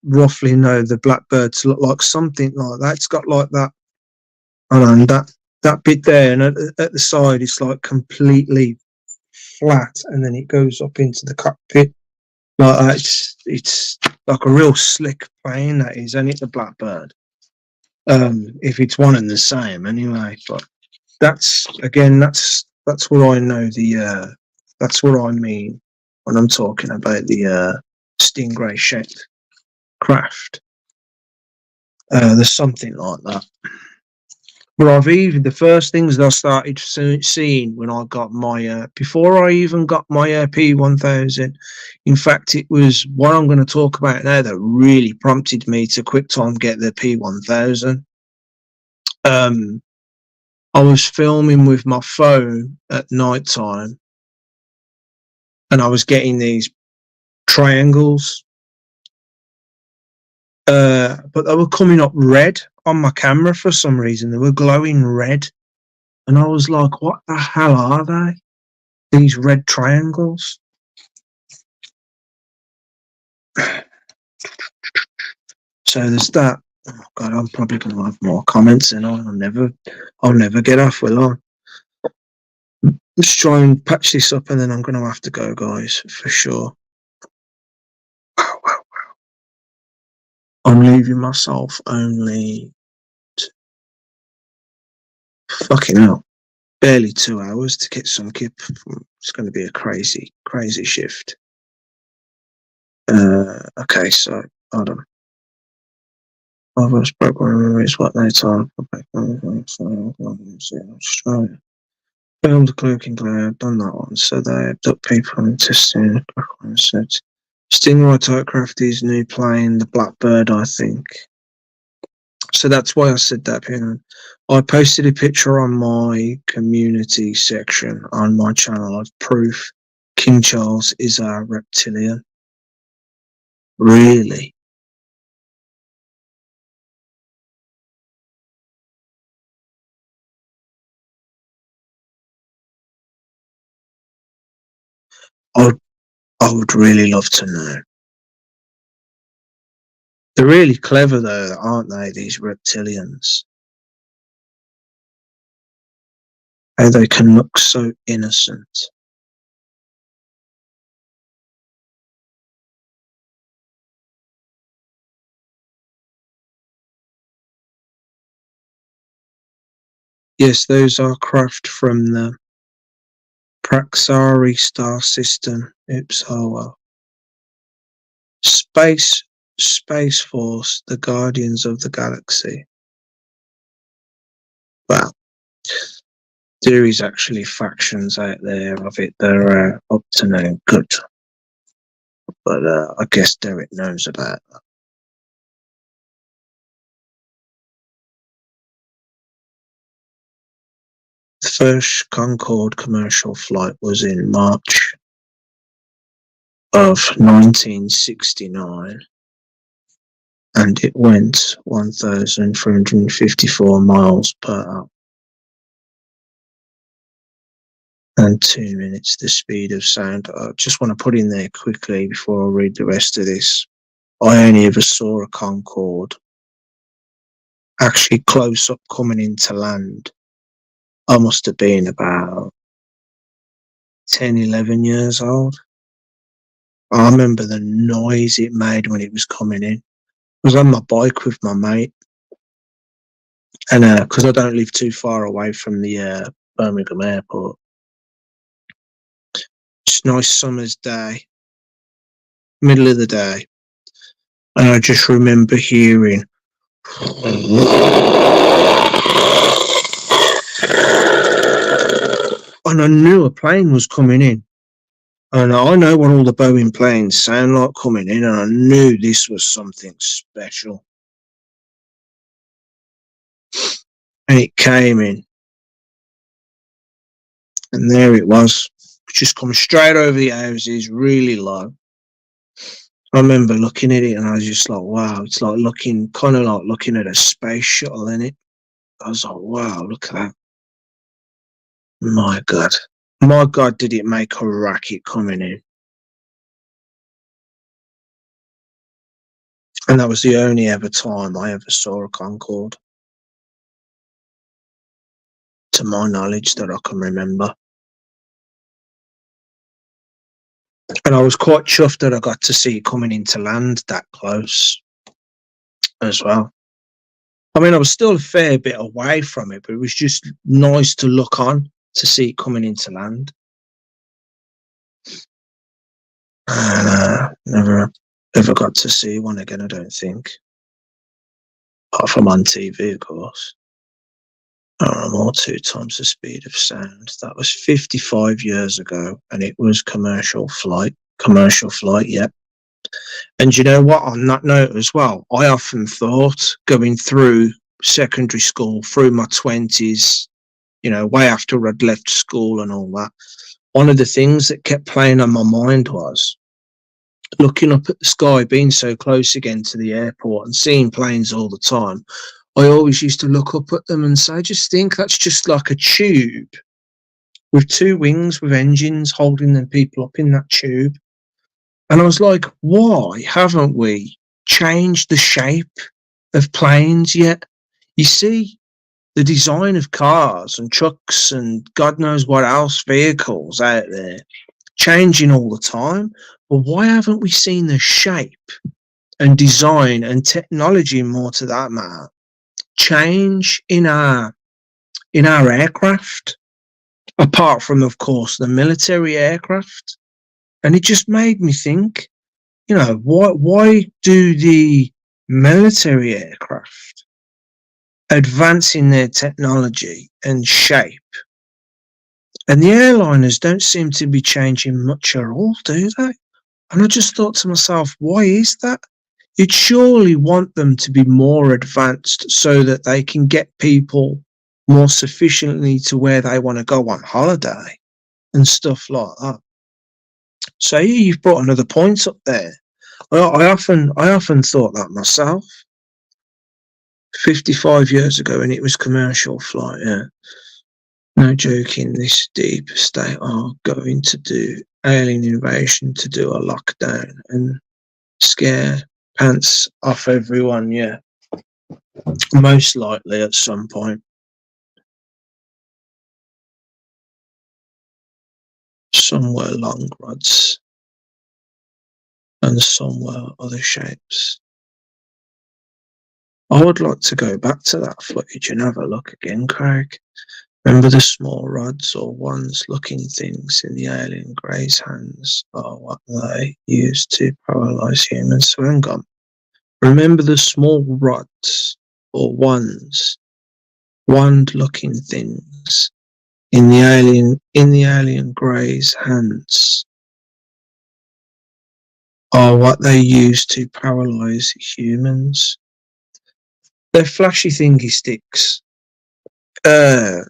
roughly know the Blackbird to look like, something like that. It's got like that. And that bit there, and at the side, it's like completely flat, and then it goes up into the cockpit. Like that. It's like a real slick plane that is, and it's a Blackbird. If it's one and the same, anyway. But that's again, that's what I know. That's what I mean when I'm talking about the Stingray shaped craft. There's something like that. But I've even the first things that I started seeing when I got my before I even got my P1000. In fact, it was what I'm going to talk about now that really prompted me to QuickTime get the P1000. I was filming with my phone at night time, and I was getting these triangles, but they were coming up red on my camera for some reason. They were glowing red, and I was like, "What the hell are they? These red triangles?" So there's that. Oh God, I'm probably going to have more comments, and I'll never get off, will I? Let's try and patch this up, and then I'm going to have to go, guys, for sure. I'm leaving myself only fucking hell, barely 2 hours to get some kip. It's going to be a crazy shift. Okay, so hold on. My first program is what they talk about. Australia. Filmed the Cloaking Cloud, done that one. So they abduct people and testing. Stingray Typecraft is new plane, the Blackbird, I think. So that's why I said that. I posted a picture on my community section on my channel of proof King Charles is a reptilian. Really? I would really love to know. They're really clever though, aren't they, these reptilians? How they can look so innocent. Yes, those are craft from the Praxari star system. Oops, oh well. Space Force, the Guardians of the Galaxy. Well, there is actually factions out there of it that are up to no good. But I guess Derek knows about that. The first Concorde commercial flight was in March of 1969, and it went 1,354 miles per hour and 2 minutes the speed of sound. I just want to put in there quickly before I read the rest of this. I only ever saw a Concorde actually close up coming into land. I must have been about 10, 11 years old. I remember the noise it made when it was coming in. I was on my bike with my mate, and because I don't live too far away from the Birmingham airport, it's a nice summer's day, middle of the day, and I just remember hearing and I knew a plane was coming in. And I know what all the Boeing planes sound like coming in, and I knew this was something special. And it came in. And there it was. just come straight over the houses, really low. I remember looking at it and I was just like, wow, it's like kind of like looking at a space shuttle in it. I was like, wow, look at that. My God, did it make a racket coming in. And that was the only ever time I ever saw a Concorde, to my knowledge, that I can remember. And I was quite chuffed that I got to see it coming into land that close as well. I mean, I was still a fair bit away from it, but it was just nice to look on to see it coming into land. And never ever got to see one again, I don't think. Apart from on TV, of course. Or 2 times the speed of sound. That was 55 years ago, and it was commercial flight, yeah. And you know what, on that note as well, I often thought, going through secondary school, through my 20s, you know, way after I'd left school and all that, one of the things that kept playing on my mind was looking up at the sky, being so close again to the airport and seeing planes all the time. I always used to look up at them and say, I just think that's just like a tube with 2 wings with engines holding them people up in that tube. And I was like, why haven't we changed the shape of planes yet? You see the design of cars and trucks and God knows what else, vehicles out there, changing all the time. But why haven't we seen the shape and design and technology, more to that matter, change in our aircraft, apart from, of course, the military aircraft? And it just made me think, you know, why do the military aircraft advance in their technology and shape, and the airliners don't seem to be changing much at all, do they? And I just thought to myself, why is that? You'd surely want them to be more advanced so that they can get people more sufficiently to where they want to go on holiday and stuff like that. So yeah, you've brought another point up there. I often thought that myself. 55 years ago, and it was commercial flight. Yeah, no joking. This deep state are going to do alien invasion, to do a lockdown and scare pants off everyone. Yeah, most likely at some point. Some were long rods, and some were other shapes. I would like to go back to that footage and have a look again, Craig. Remember the small rods or wands-looking things in the alien Grey's hands are what they used to paralyze humans. So hang on. Remember the small rods or wands, wand-looking things in the alien Grey's hands are what they used to paralyze humans. They're flashy thingy sticks. You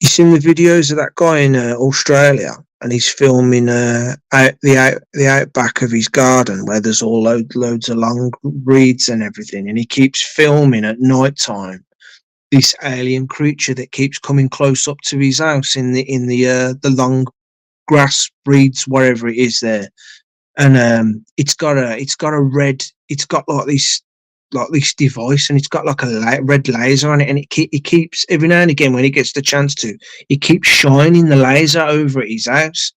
seen the videos of that guy in Australia, and he's filming the outback of his garden where there's all loads of long reeds and everything, and he keeps filming at night time this alien creature that keeps coming close up to his house in the long grass reeds, wherever it is there, and it's got like this device, and it's got like a red laser on it, and it keeps, every now and again when he gets the chance to, he keeps shining the laser over at his house.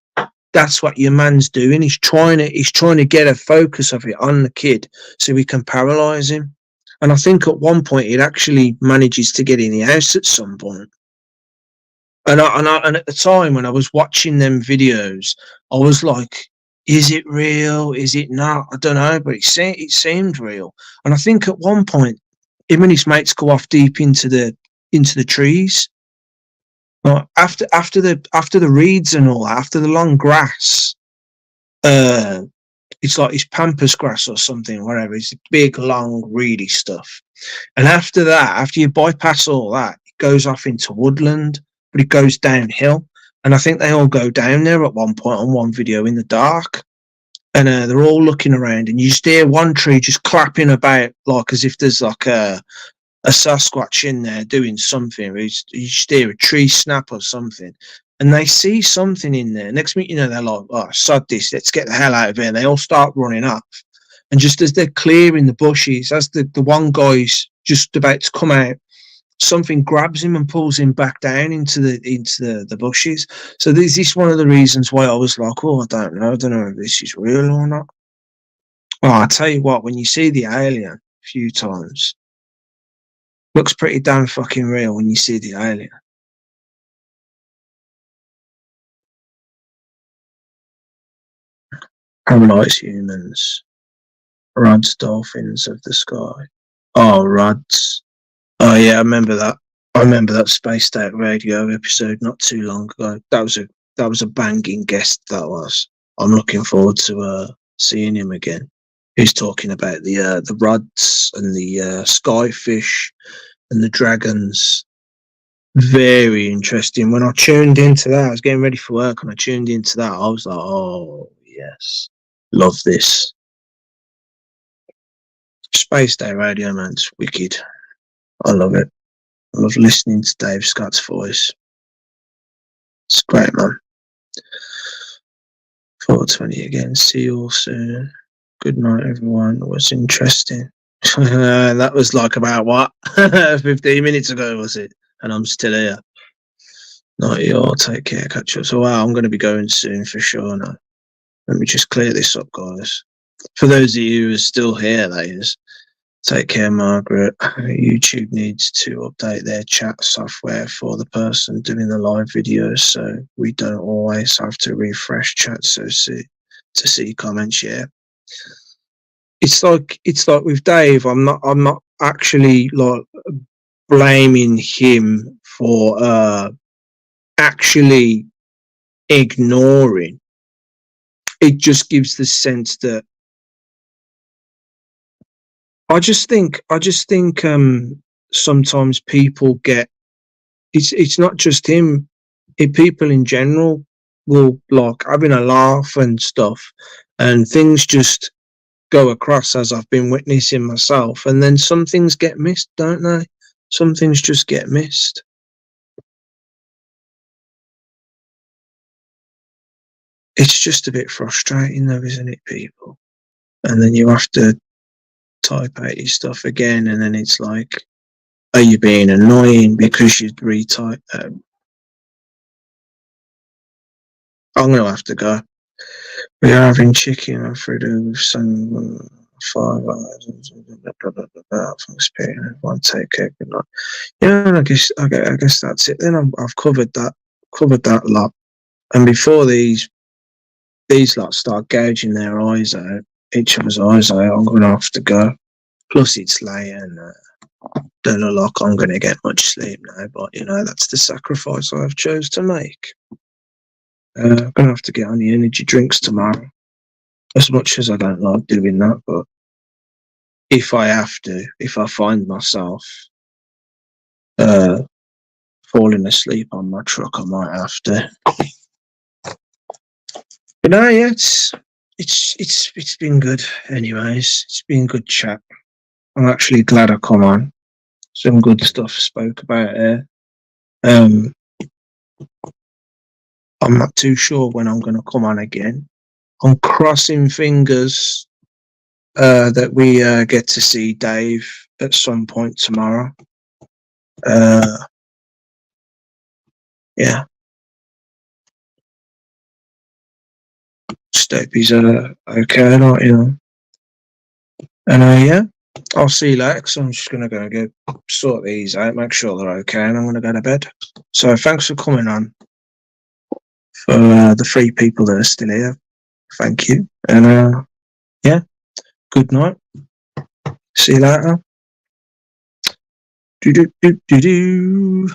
That's what your man's doing. He's trying to get a focus of it on the kid so he can paralyze him. And I think at one point it actually manages to get in the house at some point. And at the time when I was watching them videos, I was like, is it real? Is it not? I don't know, but it seemed real. And I think at one point, him and his mates go off deep into the trees. After the reeds and all that, after the long grass, it's like it's pampas grass or something, whatever. It's big, long, reedy stuff. And after that, after you bypass all that, it goes off into woodland, but it goes downhill. and I think they all go down there at one point on one video in the dark, and they're all looking around, and you just hear one tree just clapping about, like as if there's like a Sasquatch in there doing something. You just hear a tree snap or something, and they see something in there. Next minute, you know, they're like, "Oh, sod this! Let's get the hell out of here!" And they all start running up. And just as they're clearing the bushes, as the one guy's just about to come out, something grabs him and pulls him back down into the bushes. So this is one of the reasons why I was like, "Oh, I don't know if this is real or not." Oh, I tell you what, when you see the alien a few times, looks pretty damn fucking real when you see the alien. Paralites humans, rods, dolphins of the sky. Oh, rods. Oh yeah, I remember that. I remember that Spaced Out Radio episode not too long ago. That was a banging guest. That was. I'm looking forward to seeing him again. He's talking about the rods and the skyfish and the dragons. Very interesting. When I tuned into that, I was getting ready for work, and I tuned into that. I was like, "Oh yes, love this." Spaced Out Radio, man, it's wicked. I love it. I love listening to Dave Scott's voice. It's great, man. 4:20 again. See you all soon. Good night, everyone. It was interesting. That was like about what? 15 minutes ago, was it? And I'm still here. Night, you all. Take care. Catch up. So, wow, I'm going to be going soon for sure now. Let me just clear this up, guys. For those of you who are still here, that is. Take care, Margaret. YouTube needs to update their chat software for the person doing the live videos, so we don't always have to refresh chat to see comments. Yeah, it's like with Dave. I'm not actually like blaming him for actually ignoring. It just gives the sense that I just think sometimes people get it's not just him. People in general will like having a laugh and stuff, and things just go across as I've been witnessing myself, and then some things get missed, don't they? Some things just get missed. It's just a bit frustrating, though, isn't it, people? And then you have to type out your stuff again, and then it's like, are you being annoying because you retype? I'm gonna have to go. We are having chicken Alfredo with some 5 hours. Thanks, Peter. Everyone take care. Good night. Yeah, and I guess that's it. Then I've covered that lot. And before these lots start gouging their eyes out, each other's eyes out, I'm gonna have to go. Plus, it's late, and don't look like I'm gonna get much sleep now. But you know, that's the sacrifice I've chose to make. I'm gonna have to get on the energy drinks tomorrow. As much as I don't like doing that, but if I have to, if I find myself falling asleep on my truck, I might have to. But no, yeah, it's been good. Anyways, it's been good chat. I'm actually glad I come on. Some good stuff spoke about here. I'm not too sure when I'm going to come on again. I'm crossing fingers that we get to see Dave at some point tomorrow. Yeah. Just hope he's okay, not, you know. And yeah, I'll see you later, because I'm just going to go sort these out, make sure they're okay, and I'm going to go to bed. So thanks for coming on. For the 3 people that are still here, thank you. And yeah, good night. See you later. Do do do do do.